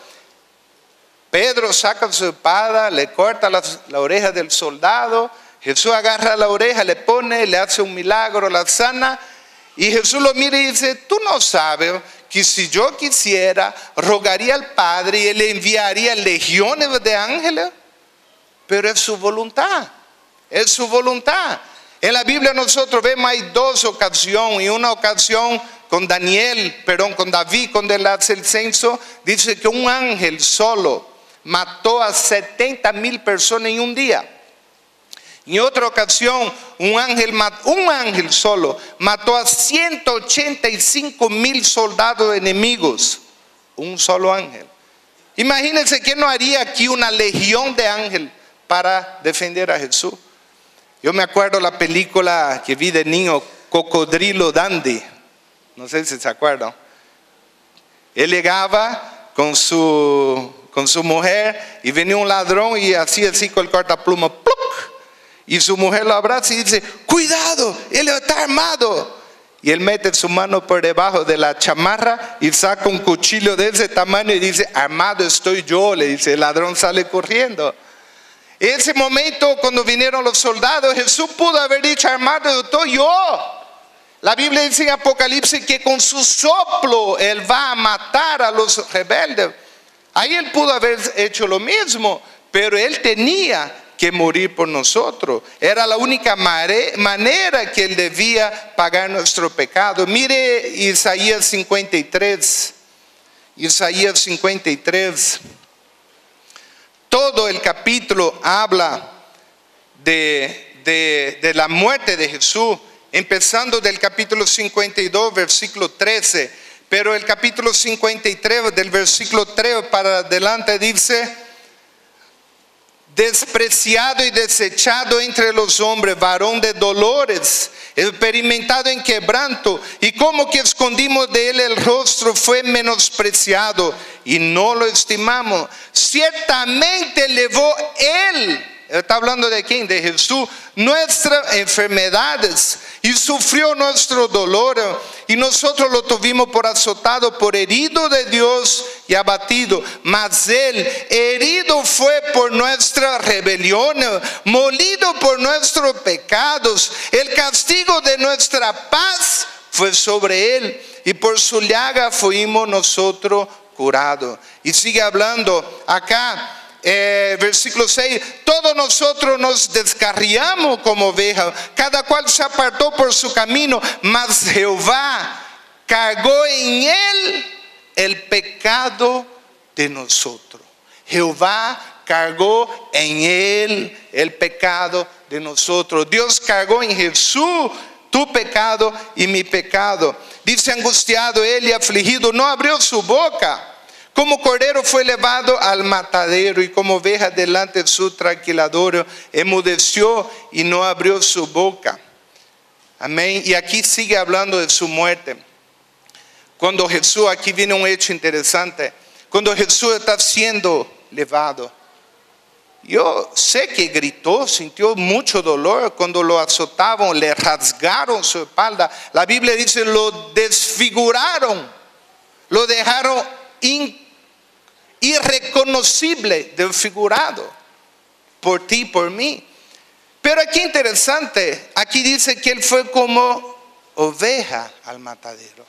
Pedro saca su espada, le corta la oreja del soldado. Jesús agarra la oreja, le pone, le hace un milagro, la sana. Y Jesús lo mira y dice, tú no sabes que si yo quisiera, rogaría al Padre y Él enviaría legiones de ángeles. Pero es su voluntad, es su voluntad. En la Biblia nosotros vemos hay 2 ocasiones. Y una ocasión con David, cuando él hace el censo, dice que un ángel solo mató a 70,000 personas en un día. En otra ocasión, un ángel solo mató a 185,000 soldados enemigos. Un solo ángel. Imagínense que no haría aquí una legión de ángeles para defender a Jesús. Yo me acuerdo la película que vi de niño, Cocodrilo Dandy. No sé si se acuerdan. Él llegaba con su mujer y venía un ladrón y hacía así con el cortapluma, ¡pluc! Y su mujer lo abraza y dice, cuidado, él está armado. Y él mete su mano por debajo de la chamarra y saca un cuchillo de ese tamaño y dice, armado estoy yo, le dice. El ladrón sale corriendo. En ese momento, cuando vinieron los soldados, Jesús pudo haber dicho, armado estoy yo. La Biblia dice en Apocalipsis que con su soplo Él va a matar a los rebeldes. Ahí Él pudo haber hecho lo mismo, pero Él tenía que morir por nosotros. Era la única manera que Él debía pagar nuestro pecado. Mire Isaías 53. Isaías 53. Todo el capítulo habla de la muerte de Jesús. Empezando del capítulo 52, versículo 13. Pero el capítulo 53, del versículo 3 para adelante, dice: despreciado y desechado entre los hombres, varón de dolores, experimentado en quebranto, y como que escondimos de él el rostro, fue menospreciado y no lo estimamos. Ciertamente llevó él, está hablando de quién, de Jesús, nuestras enfermedades y sufrió nuestro dolor, y nosotros lo tuvimos por azotado, por herido de Dios y abatido. Mas él herido fue por nuestra rebelión, molido por nuestros pecados. El castigo de nuestra paz fue sobre él, y por su llaga fuimos nosotros curados. Y sigue hablando acá. Versículo 6: todos nosotros nos descarriamos como ovejas, cada cual se apartó por su camino, mas Jehová cargó en él el pecado de nosotros. Jehová cargó en él el pecado de nosotros. Dios cargó en Jesús tu pecado y mi pecado. Dice: angustiado él y afligido, no abrió su boca. Como cordero fue llevado al matadero, y como oveja delante de su trasquilador, enmudeció y no abrió su boca. Amén. Y aquí sigue hablando de su muerte. Cuando Jesús, aquí viene un hecho interesante. Cuando Jesús está siendo llevado, yo sé que gritó, sintió mucho dolor cuando lo azotaban, le rasgaron su espalda. La Biblia dice: lo desfiguraron, lo dejaron irreconocible, desfigurado por ti, por mí. Pero aquí interesante, aquí dice que él fue como oveja al matadero.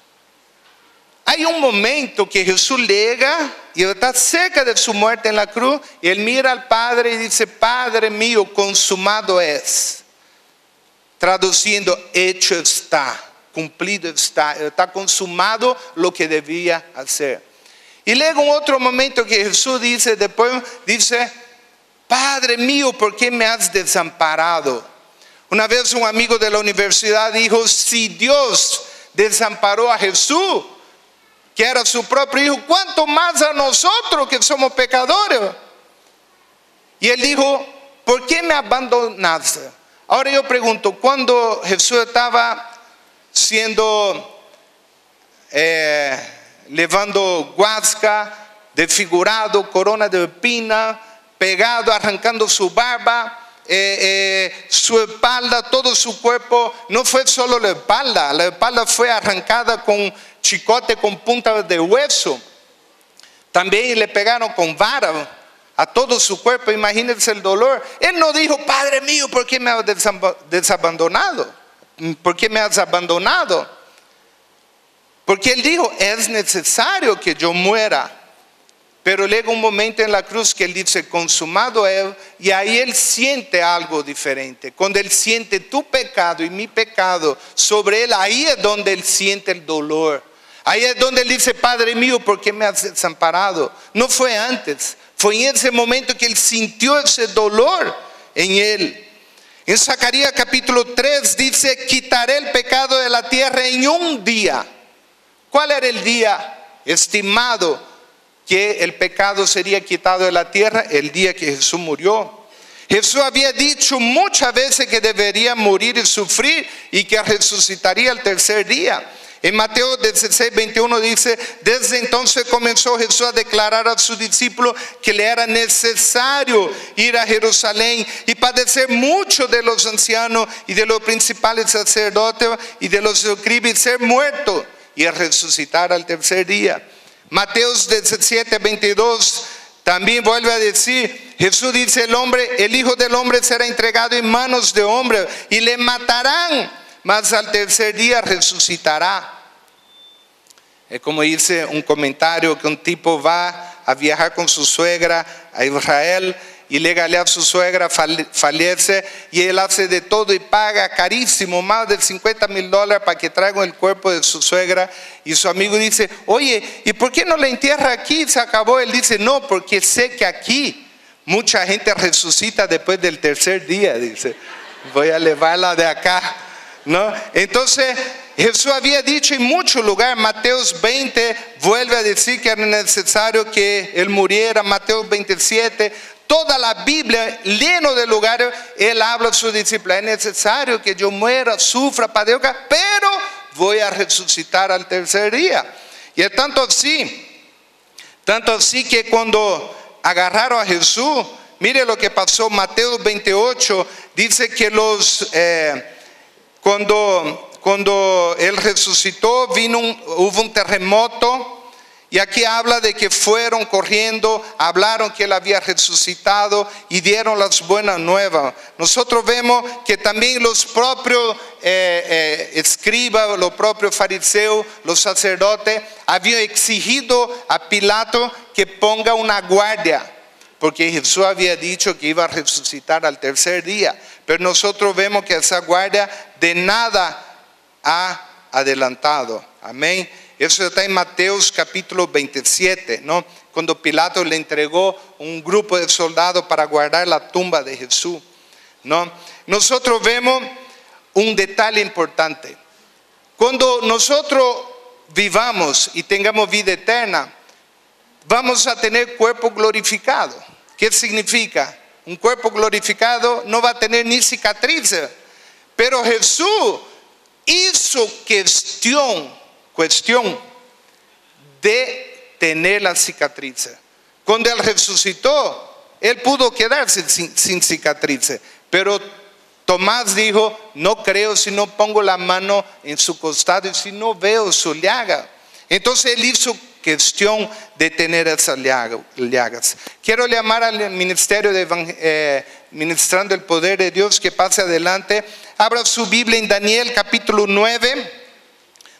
Hay un momento que Jesús llega y está cerca de su muerte en la cruz, y él mira al Padre y dice: Padre mío, consumado es. Traduciendo, hecho está, cumplido está consumado lo que debía hacer. Y luego en otro momento que Jesús dice, después dice: Padre mío, ¿por qué me has desamparado? Una vez un amigo de la universidad dijo: si Dios desamparó a Jesús, que era su propio hijo, ¿cuánto más a nosotros que somos pecadores? Y él dijo: ¿por qué me abandonaste? Ahora yo pregunto, cuando Jesús estaba siendo llevando guasca, desfigurado, corona de espina, pegado, arrancando su barba, su espalda, todo su cuerpo, no fue solo la espalda fue arrancada con chicote con punta de hueso. También le pegaron con vara a todo su cuerpo. Imagínense el dolor. Él no dijo: Padre mío, ¿por qué me has desabandonado? ¿Por qué me has abandonado? Porque él dijo: es necesario que yo muera. Pero llega un momento en la cruz que él dice: consumado es. Y ahí él siente algo diferente. Cuando él siente tu pecado y mi pecado sobre él, ahí es donde él siente el dolor. Ahí es donde él dice: Padre mío, ¿por qué me has desamparado? No fue antes, fue en ese momento que él sintió ese dolor en él. En Zacarías capítulo 3 dice: quitaré el pecado de la tierra en un día. ¿Cuál era el día estimado que el pecado sería quitado de la tierra? El día que Jesús murió. Jesús había dicho muchas veces que debería morir y sufrir, y que resucitaría el tercer día. En Mateo 16, 21 dice: desde entonces comenzó Jesús a declarar a sus discípulos que le era necesario ir a Jerusalén y padecer mucho de los ancianos y de los principales sacerdotes y de los escribas, y ser muerto y a resucitar al tercer día. Mateo 17, 22 también vuelve a decir, Jesús dice: el Hijo del Hombre será entregado en manos de hombres y le matarán, mas al tercer día resucitará. Es como dice un comentario que un tipo va a viajar con su suegra a Israel y a su suegra fallece y él hace de todo y paga carísimo, más de $50,000 para que traigan el cuerpo de su suegra. Y su amigo dice: oye, ¿y por qué no la entierra aquí? Se acabó. Él dice: no, porque sé que aquí mucha gente resucita después del tercer día. Dice: voy a llevarla de acá, ¿no? Entonces Jesús había dicho en muchos lugares. Mateo 20 vuelve a decir que era necesario que él muriera. Mateo 27, toda la Biblia lleno de lugares, él habla a sus discípulos: es necesario que yo muera, sufra, padezca, pero voy a resucitar al tercer día. Y es tanto así que cuando agarraron a Jesús, mire lo que pasó. Mateo 28 dice que cuando él resucitó, hubo un terremoto. Y aquí habla de que fueron corriendo, hablaron que él había resucitado y dieron las buenas nuevas. Nosotros vemos que también los propios escribas, los propios fariseos, los sacerdotes habían exigido a Pilato que ponga una guardia, porque Jesús había dicho que iba a resucitar al tercer día. Pero nosotros vemos que esa guardia de nada ha adelantado. Amén. Eso está en Mateo capítulo 27, ¿no? Cuando Pilato le entregó un grupo de soldados para guardar la tumba de Jesús, ¿no? Nosotros vemos un detalle importante. Cuando nosotros vivamos y tengamos vida eterna, vamos a tener cuerpo glorificado. ¿Qué significa? Un cuerpo glorificado no va a tener ni cicatrices. Pero Jesús hizo cuestión de tener la cicatriz. Cuando él resucitó, él pudo quedarse sin cicatrices, pero Tomás dijo: no creo si no pongo la mano en su costado y si no veo su llaga. Entonces él hizo cuestión de tener esas llagas. Quiero llamar al ministerio de ministrando el poder de Dios que pase adelante. Abra su Biblia en Daniel capítulo 9.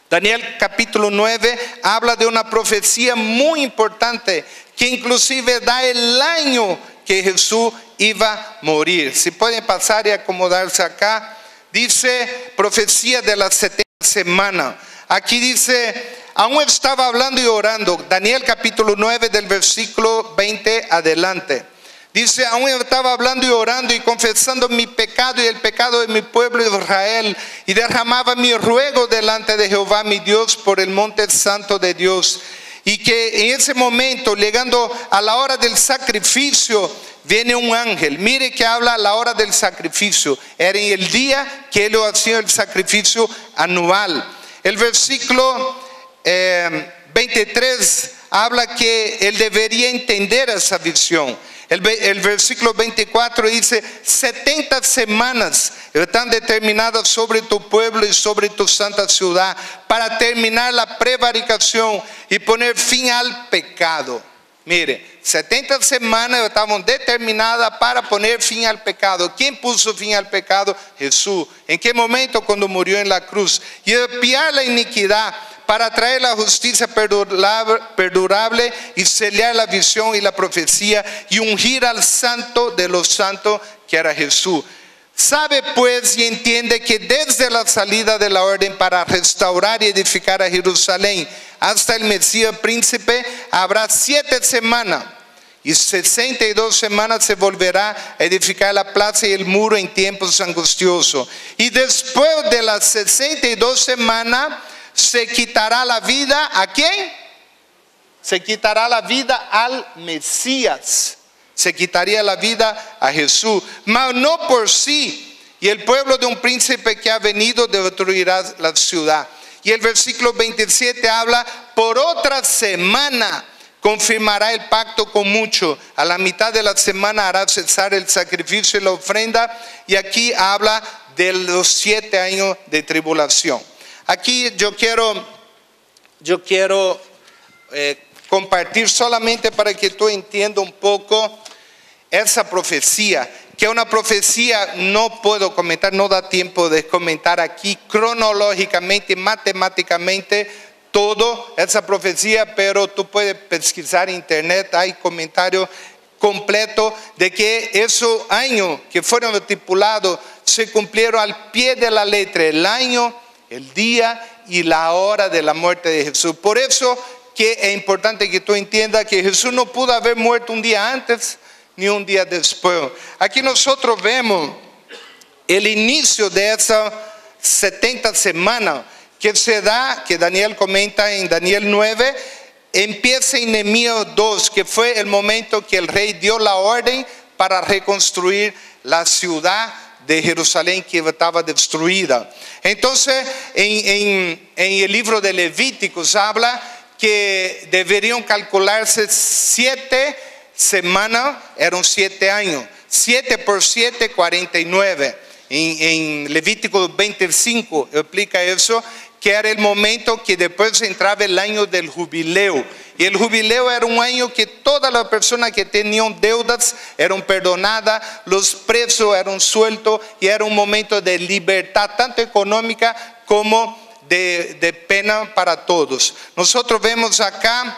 Daniel capítulo 9 habla de una profecía muy importante que inclusive da el año que Jesús iba a morir. Si pueden pasar y acomodarse acá. Dice profecía de las 70 semanas. Aquí dice: aún estaba hablando y orando. Daniel capítulo 9 del versículo 20 adelante. Dice: aún estaba hablando y orando y confesando mi pecado y el pecado de mi pueblo Israel, y derramaba mi ruego delante de Jehová mi Dios por el monte santo de Dios. Y que en ese momento, llegando a la hora del sacrificio, viene un ángel. Mire que habla a la hora del sacrificio. Era en el día que él hacía el sacrificio anual. El versículo 23 habla que él debería entender esa visión. El versículo 24 dice: 70 semanas están determinadas sobre tu pueblo y sobre tu santa ciudad para terminar la prevaricación y poner fin al pecado. Mire, 70 semanas estaban determinadas para poner fin al pecado. ¿Quién puso fin al pecado? Jesús. ¿En qué momento? Cuando murió en la cruz. Y expiar la iniquidad, para traer la justicia perdurable y sellar la visión y la profecía y ungir al santo de los santos, que era Jesús. Sabe pues y entiende que desde la salida de la orden para restaurar y edificar a Jerusalén hasta el Mesías príncipe habrá 7 semanas, y 62 semanas se volverá a edificar la plaza y el muro en tiempos angustiosos. Y después de las 62 semanas se quitará la vida. ¿A quién? Se quitará la vida al Mesías. Se quitaría la vida a Jesús, mas no por sí. Y el pueblo de un príncipe que ha venido destruirá la ciudad. Y el versículo 27 habla, por otra semana confirmará el pacto con mucho. A la mitad de la semana hará cesar el sacrificio y la ofrenda. Y aquí habla de los 7 años de tribulación. Aquí yo quiero compartir solamente para que tú entiendas un poco esa profecía, que una profecía no puedo comentar, no da tiempo de comentar aquí cronológicamente, matemáticamente todo esa profecía, pero tú puedes pesquisar en internet, hay comentarios completos de que esos años que fueron estipulados se cumplieron al pie de la letra, el año, el día y la hora de la muerte de Jesús. Por eso que es importante que tú entiendas que Jesús no pudo haber muerto un día antes ni un día después. Aquí nosotros vemos el inicio de esa 70 semanas que se da, que Daniel comenta en Daniel 9, empieza en Nehemías 2, que fue el momento que el rey dio la orden para reconstruir la ciudad de Jerusalén que estaba destruida. Entonces en el libro de Levíticos habla que deberían calcularse 7 semanas, eran 7 años, 7 por 7, 49. En Levítico 25 explica eso, que era el momento que después entraba el año del jubileo. Y el jubileo era un año que todas las personas que tenían deudas eran perdonadas, los presos eran sueltos y era un momento de libertad, tanto económica como de pena para todos. Nosotros vemos acá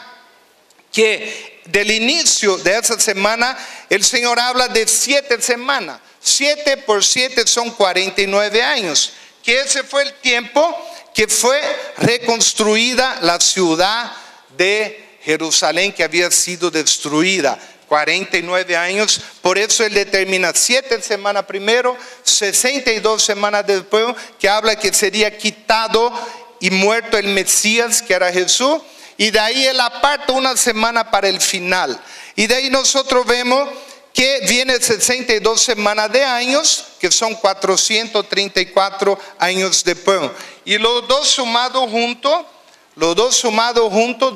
que del inicio de esa semana el Señor habla de 7 semanas. 7 por 7 son 49 años, que ese fue el tiempo que fue reconstruida la ciudad de Jerusalén que había sido destruida. 49 años, por eso él determina 7 semanas primero, 62 semanas después, que habla que sería quitado y muerto el Mesías, que era Jesús, y de ahí él aparta una semana para el final. Y de ahí nosotros vemos que viene 62 semanas de años, que son 434 años después. Y los dos sumados juntos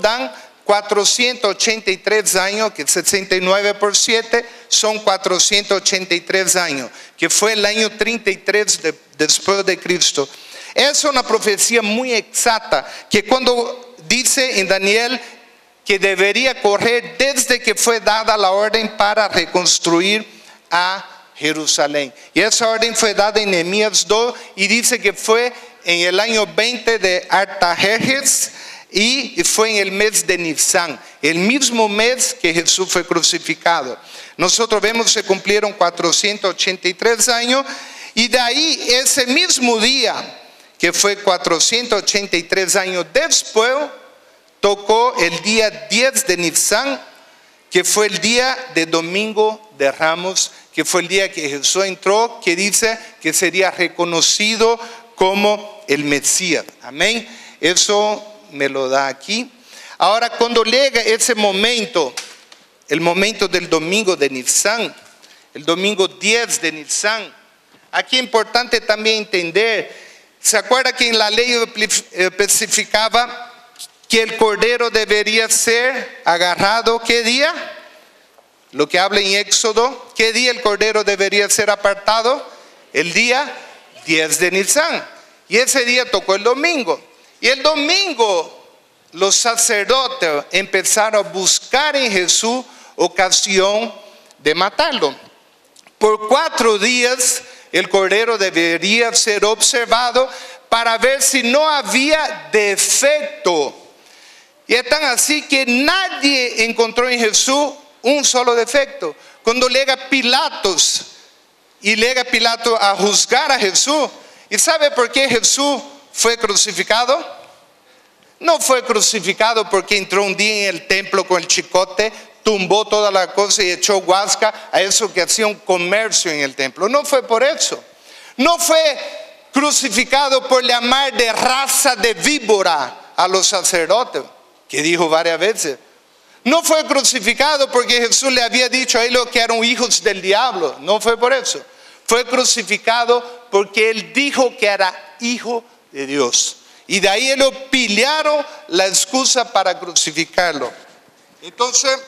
dan 483 años, que 69 por 7 son 483 años, que fue el año 33 después de Cristo. Es una profecía muy exacta, que cuando dice en Daniel que debería correr desde que fue dada la orden para reconstruir a Jerusalén. Y esa orden fue dada en Nehemías 2 y dice que fue en el año 20 de Artajerjes y fue en el mes de Nisan, el mismo mes que Jesús fue crucificado. Nosotros vemos que se cumplieron 483 años y de ahí ese mismo día, que fue 483 años después, tocó el día 10 de Nisan, que fue el día de Domingo de Ramos, que fue el día que Jesús entró, que dice que sería reconocido como el Mesías. Amén. Eso me lo da aquí. Ahora, cuando llega ese momento, el momento del Domingo de Nisan, el domingo 10 de Nisan, aquí es importante también entender, ¿se acuerda que en la ley especificaba que el cordero debería ser agarrado? ¿Qué día? Lo que habla en Éxodo, ¿qué día el cordero debería ser apartado? El día 10 de Nisan. Y ese día tocó el domingo. Y el domingo los sacerdotes empezaron a buscar en Jesús ocasión de matarlo. Por 4 días el cordero debería ser observado para ver si no había defecto. Y es tan así que nadie encontró en Jesús un solo defecto. Cuando llega Pilato a juzgar a Jesús, ¿y sabe por qué Jesús fue crucificado? No fue crucificado porque entró un día en el templo con el chicote, tumbó toda la cosa y echó guasca a eso que hacía un comercio en el templo. No fue por eso. No fue crucificado por llamar de raza de víbora a los sacerdotes, que dijo varias veces. No fue crucificado porque Jesús le había dicho a ellos que eran hijos del diablo. No fue por eso. Fue crucificado porque él dijo que era hijo de Dios. Y de ahí ellos pillaron la excusa para crucificarlo. Entonces,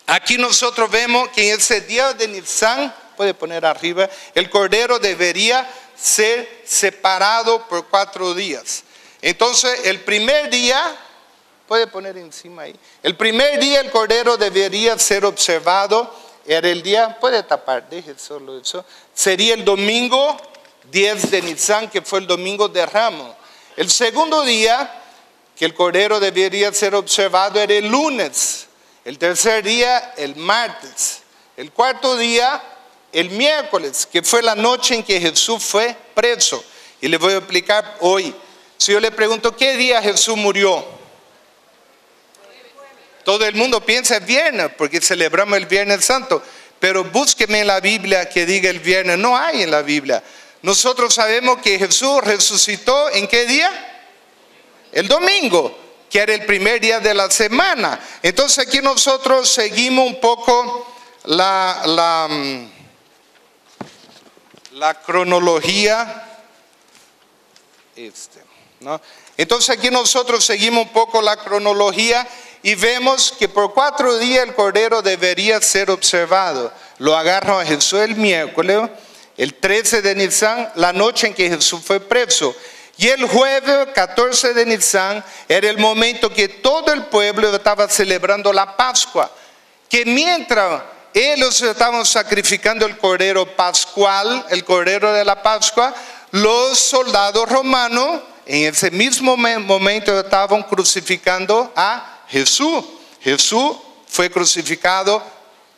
aquí nosotros vemos que en ese día de Nisan, puede poner arriba, el cordero debería ser separado por 4 días. Entonces, el primer día, puede poner encima ahí, el primer día el cordero debería ser observado, era el día, puede tapar, deje solo eso, sería el domingo 10 de Nisan, que fue el domingo de Ramos. El segundo día que el cordero debería ser observado era el lunes. El tercer día, el martes. El cuarto día, el miércoles, que fue la noche en que Jesús fue preso. Y le voy a explicar hoy. Si yo le pregunto, ¿qué día Jesús murió? Todo el mundo piensa el viernes, porque celebramos el Viernes Santo. Pero búsqueme en la Biblia que diga el viernes. No hay en la Biblia. Nosotros sabemos que Jesús resucitó, ¿en qué día? El domingo, que era el primer día de la semana. Entonces aquí nosotros seguimos un poco la cronología. ¿No? Entonces aquí nosotros seguimos un poco la cronología y vemos que por 4 días el cordero debería ser observado. Lo agarran a Jesús el miércoles, el 13 de Nisan, la noche en que Jesús fue preso. Y el jueves 14 de Nisan era el momento que todo el pueblo estaba celebrando la Pascua. Que mientras ellos estaban sacrificando el cordero pascual, el cordero de la Pascua, los soldados romanos en ese mismo momento estaban crucificando a Jesús. Jesús fue crucificado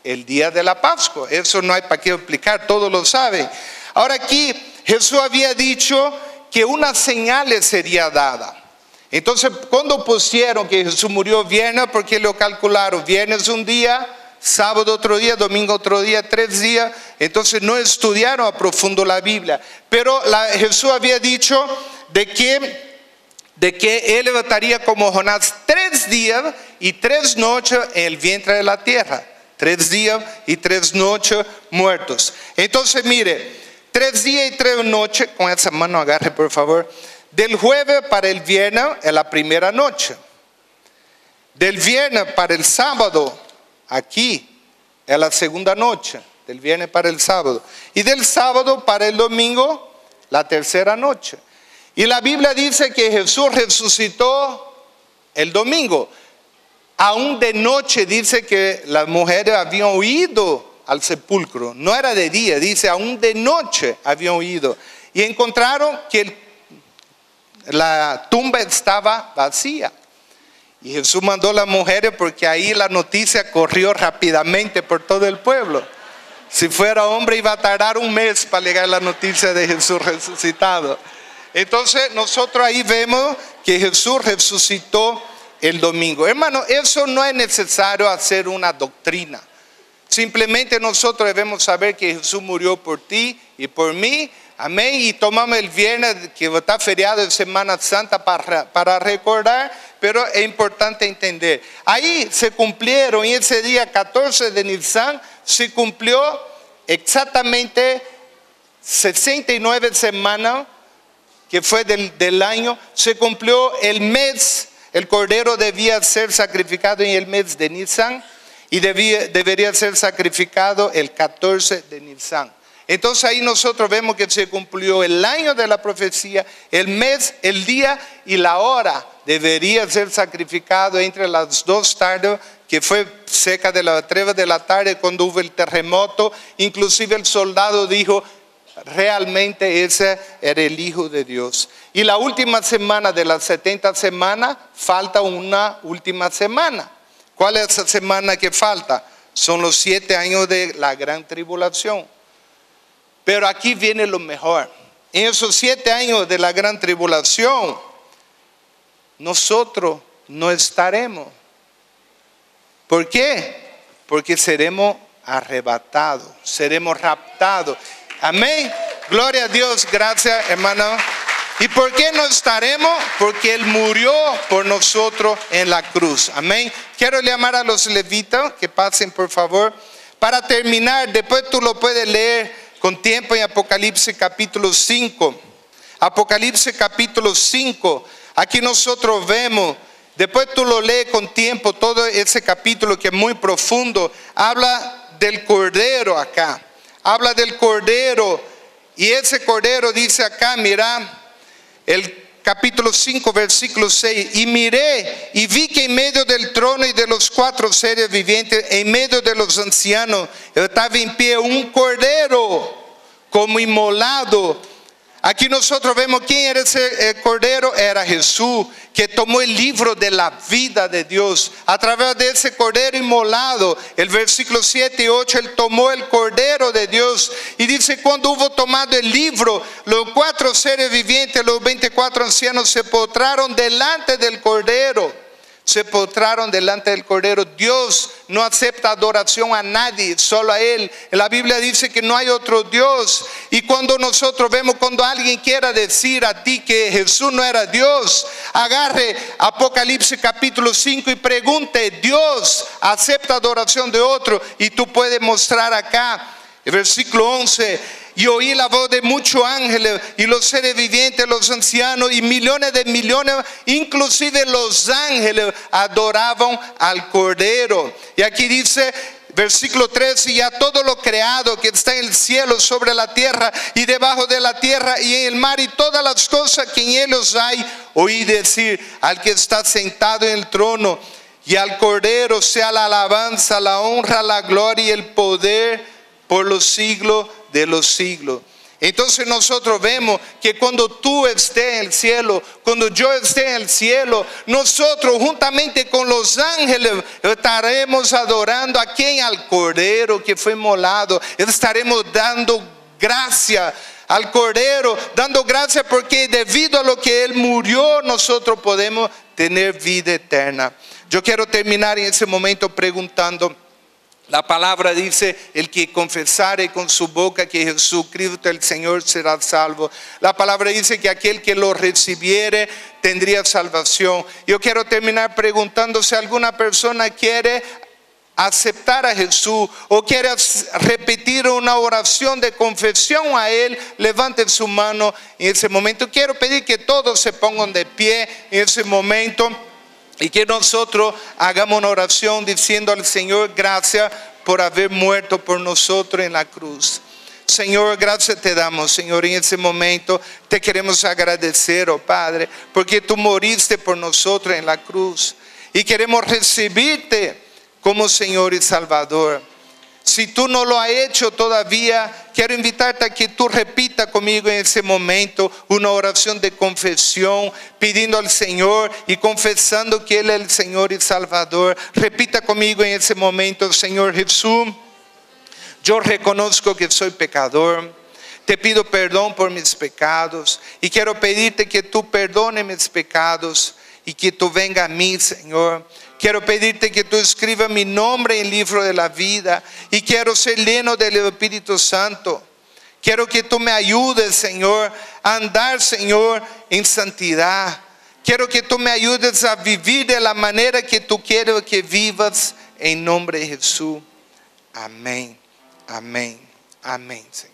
el día de la Pascua. Eso no hay para qué explicar, todos lo saben. Ahora aquí Jesús había dicho que una señal le sería dada. Entonces, cuando pusieron que Jesús murió viernes, porque lo calcularon, viernes un día, sábado otro día, domingo otro día, 3 días, entonces no estudiaron a profundo la Biblia. Pero Jesús había dicho de que él estaría como Jonás 3 días y 3 noches en el vientre de la tierra. 3 días y 3 noches muertos. Entonces mire, 3 días y 3 noches, con esa mano agarre por favor, del jueves para el viernes es la primera noche. Del viernes para el sábado, aquí es la segunda noche. Del viernes para el sábado. Y del sábado para el domingo, la tercera noche. Y la Biblia dice que Jesús resucitó el domingo. Aún de noche dice que las mujeres habían huido al sepulcro. No era de día, dice aún de noche habían huido. Y encontraron que la tumba estaba vacía. Y Jesús mandó a las mujeres porque ahí la noticia corrió rápidamente por todo el pueblo. Si fuera hombre iba a tardar 1 mes para llegar la noticia de Jesús resucitado. Entonces nosotros ahí vemos que Jesús resucitó el domingo. Hermano, eso no es necesario hacer una doctrina. Simplemente nosotros debemos saber que Jesús murió por ti y por mí. Amén. Y tomamos el viernes que está feriado de Semana Santa para recordar. Pero es importante entender. Ahí se cumplieron, en ese día 14 de Nisan, se cumplió exactamente 69 semanas que fue del año. Se cumplió el mes. El cordero debía ser sacrificado en el mes de Nisan y debería ser sacrificado el 14 de Nisan. Entonces ahí nosotros vemos que se cumplió el año de la profecía, el mes, el día y la hora. Debería ser sacrificado entre las 2 tardes, que fue cerca de las 3 de la tarde cuando hubo el terremoto. Inclusive el soldado dijo, realmente ese era el Hijo de Dios. Y la última semana de las 70 semanas, falta una última semana. ¿Cuál es esa semana que falta? Son los 7 años de la gran tribulación. Pero aquí viene lo mejor. En esos 7 años de la gran tribulación, nosotros no estaremos. ¿Por qué? Porque seremos arrebatados, seremos raptados. Amén. Gloria a Dios. Gracias, hermano. ¿Y por qué no estaremos? Porque Él murió por nosotros en la cruz. Amén. Quiero llamar a los levitas que pasen, por favor. Para terminar, después tú lo puedes leer con tiempo en Apocalipsis capítulo 5. Apocalipsis capítulo 5. Aquí nosotros vemos, después tú lo lees con tiempo, todo ese capítulo que es muy profundo. Habla del Cordero acá. Habla del Cordero. Y ese Cordero dice acá, mira, el capítulo 5, versículo 6. Y miré y vi que en medio del trono y de los 4 seres vivientes, en medio de los ancianos, estaba en pie un Cordero como inmolado. Aquí nosotros vemos quién era ese Cordero. Era Jesús, que tomó el libro de la vida de Dios. A través de ese Cordero inmolado, el versículo 7 y 8, Él tomó el Cordero de Dios. Y dice, cuando hubo tomado el libro, los 4 seres vivientes, los 24 ancianos, se postraron delante del Cordero. Se postraron delante del Cordero. Dios no acepta adoración a nadie, solo a Él. La Biblia dice que no hay otro Dios. Y cuando nosotros vemos, cuando alguien quiera decir a ti que Jesús no era Dios, agarre Apocalipsis capítulo 5 y pregunte, ¿Dios acepta adoración de otro? Y tú puedes mostrar acá el versículo 11. Y oí la voz de muchos ángeles y los seres vivientes, los ancianos y millones de millones, inclusive los ángeles, adoraban al Cordero. Y aquí dice, versículo 13, y a todo lo creado que está en el cielo, sobre la tierra y debajo de la tierra y en el mar y todas las cosas que en ellos hay, oí decir al que está sentado en el trono y al Cordero sea la alabanza, la honra, la gloria y el poder por los siglos de los siglos. Entonces nosotros vemos que cuando tú estés en el cielo, cuando yo esté en el cielo, nosotros juntamente con los ángeles estaremos adorando a quien, al Cordero que fue inmolado. Estaremos dando gracias al Cordero, dando gracias porque debido a lo que Él murió, nosotros podemos tener vida eterna. Yo quiero terminar en ese momento preguntando. La palabra dice, el que confesare con su boca que Jesucristo el Señor será salvo. La palabra dice que aquel que lo recibiere tendría salvación. Yo quiero terminar preguntando si alguna persona quiere aceptar a Jesús o quiere repetir una oración de confesión a Él. Levante su mano en ese momento. Quiero pedir que todos se pongan de pie en ese momento. Y que nosotros hagamos una oración diciendo al Señor, gracias por haber muerto por nosotros en la cruz. Señor, gracias te damos, Señor, en ese momento te queremos agradecer, oh Padre, porque tú moriste por nosotros en la cruz. Y queremos recibirte como Señor y Salvador. Si tú no lo has hecho todavía, quiero invitarte a que tú repitas conmigo en ese momento una oración de confesión, pidiendo al Señor y confesando que Él es el Señor y Salvador. Repita conmigo en ese momento, Señor Jesús, yo reconozco que soy pecador. Te pido perdón por mis pecados y quiero pedirte que tú perdones mis pecados y que tú vengas a mí, Señor. Quiero pedirte que tú escribas mi nombre en el libro de la vida y quiero ser lleno del Espíritu Santo. Quiero que tú me ayudes, Señor, a andar, Señor, en santidad. Quiero que tú me ayudes a vivir de la manera que tú quieres que vivas en nombre de Jesús. Amén, amén, amén, Señor.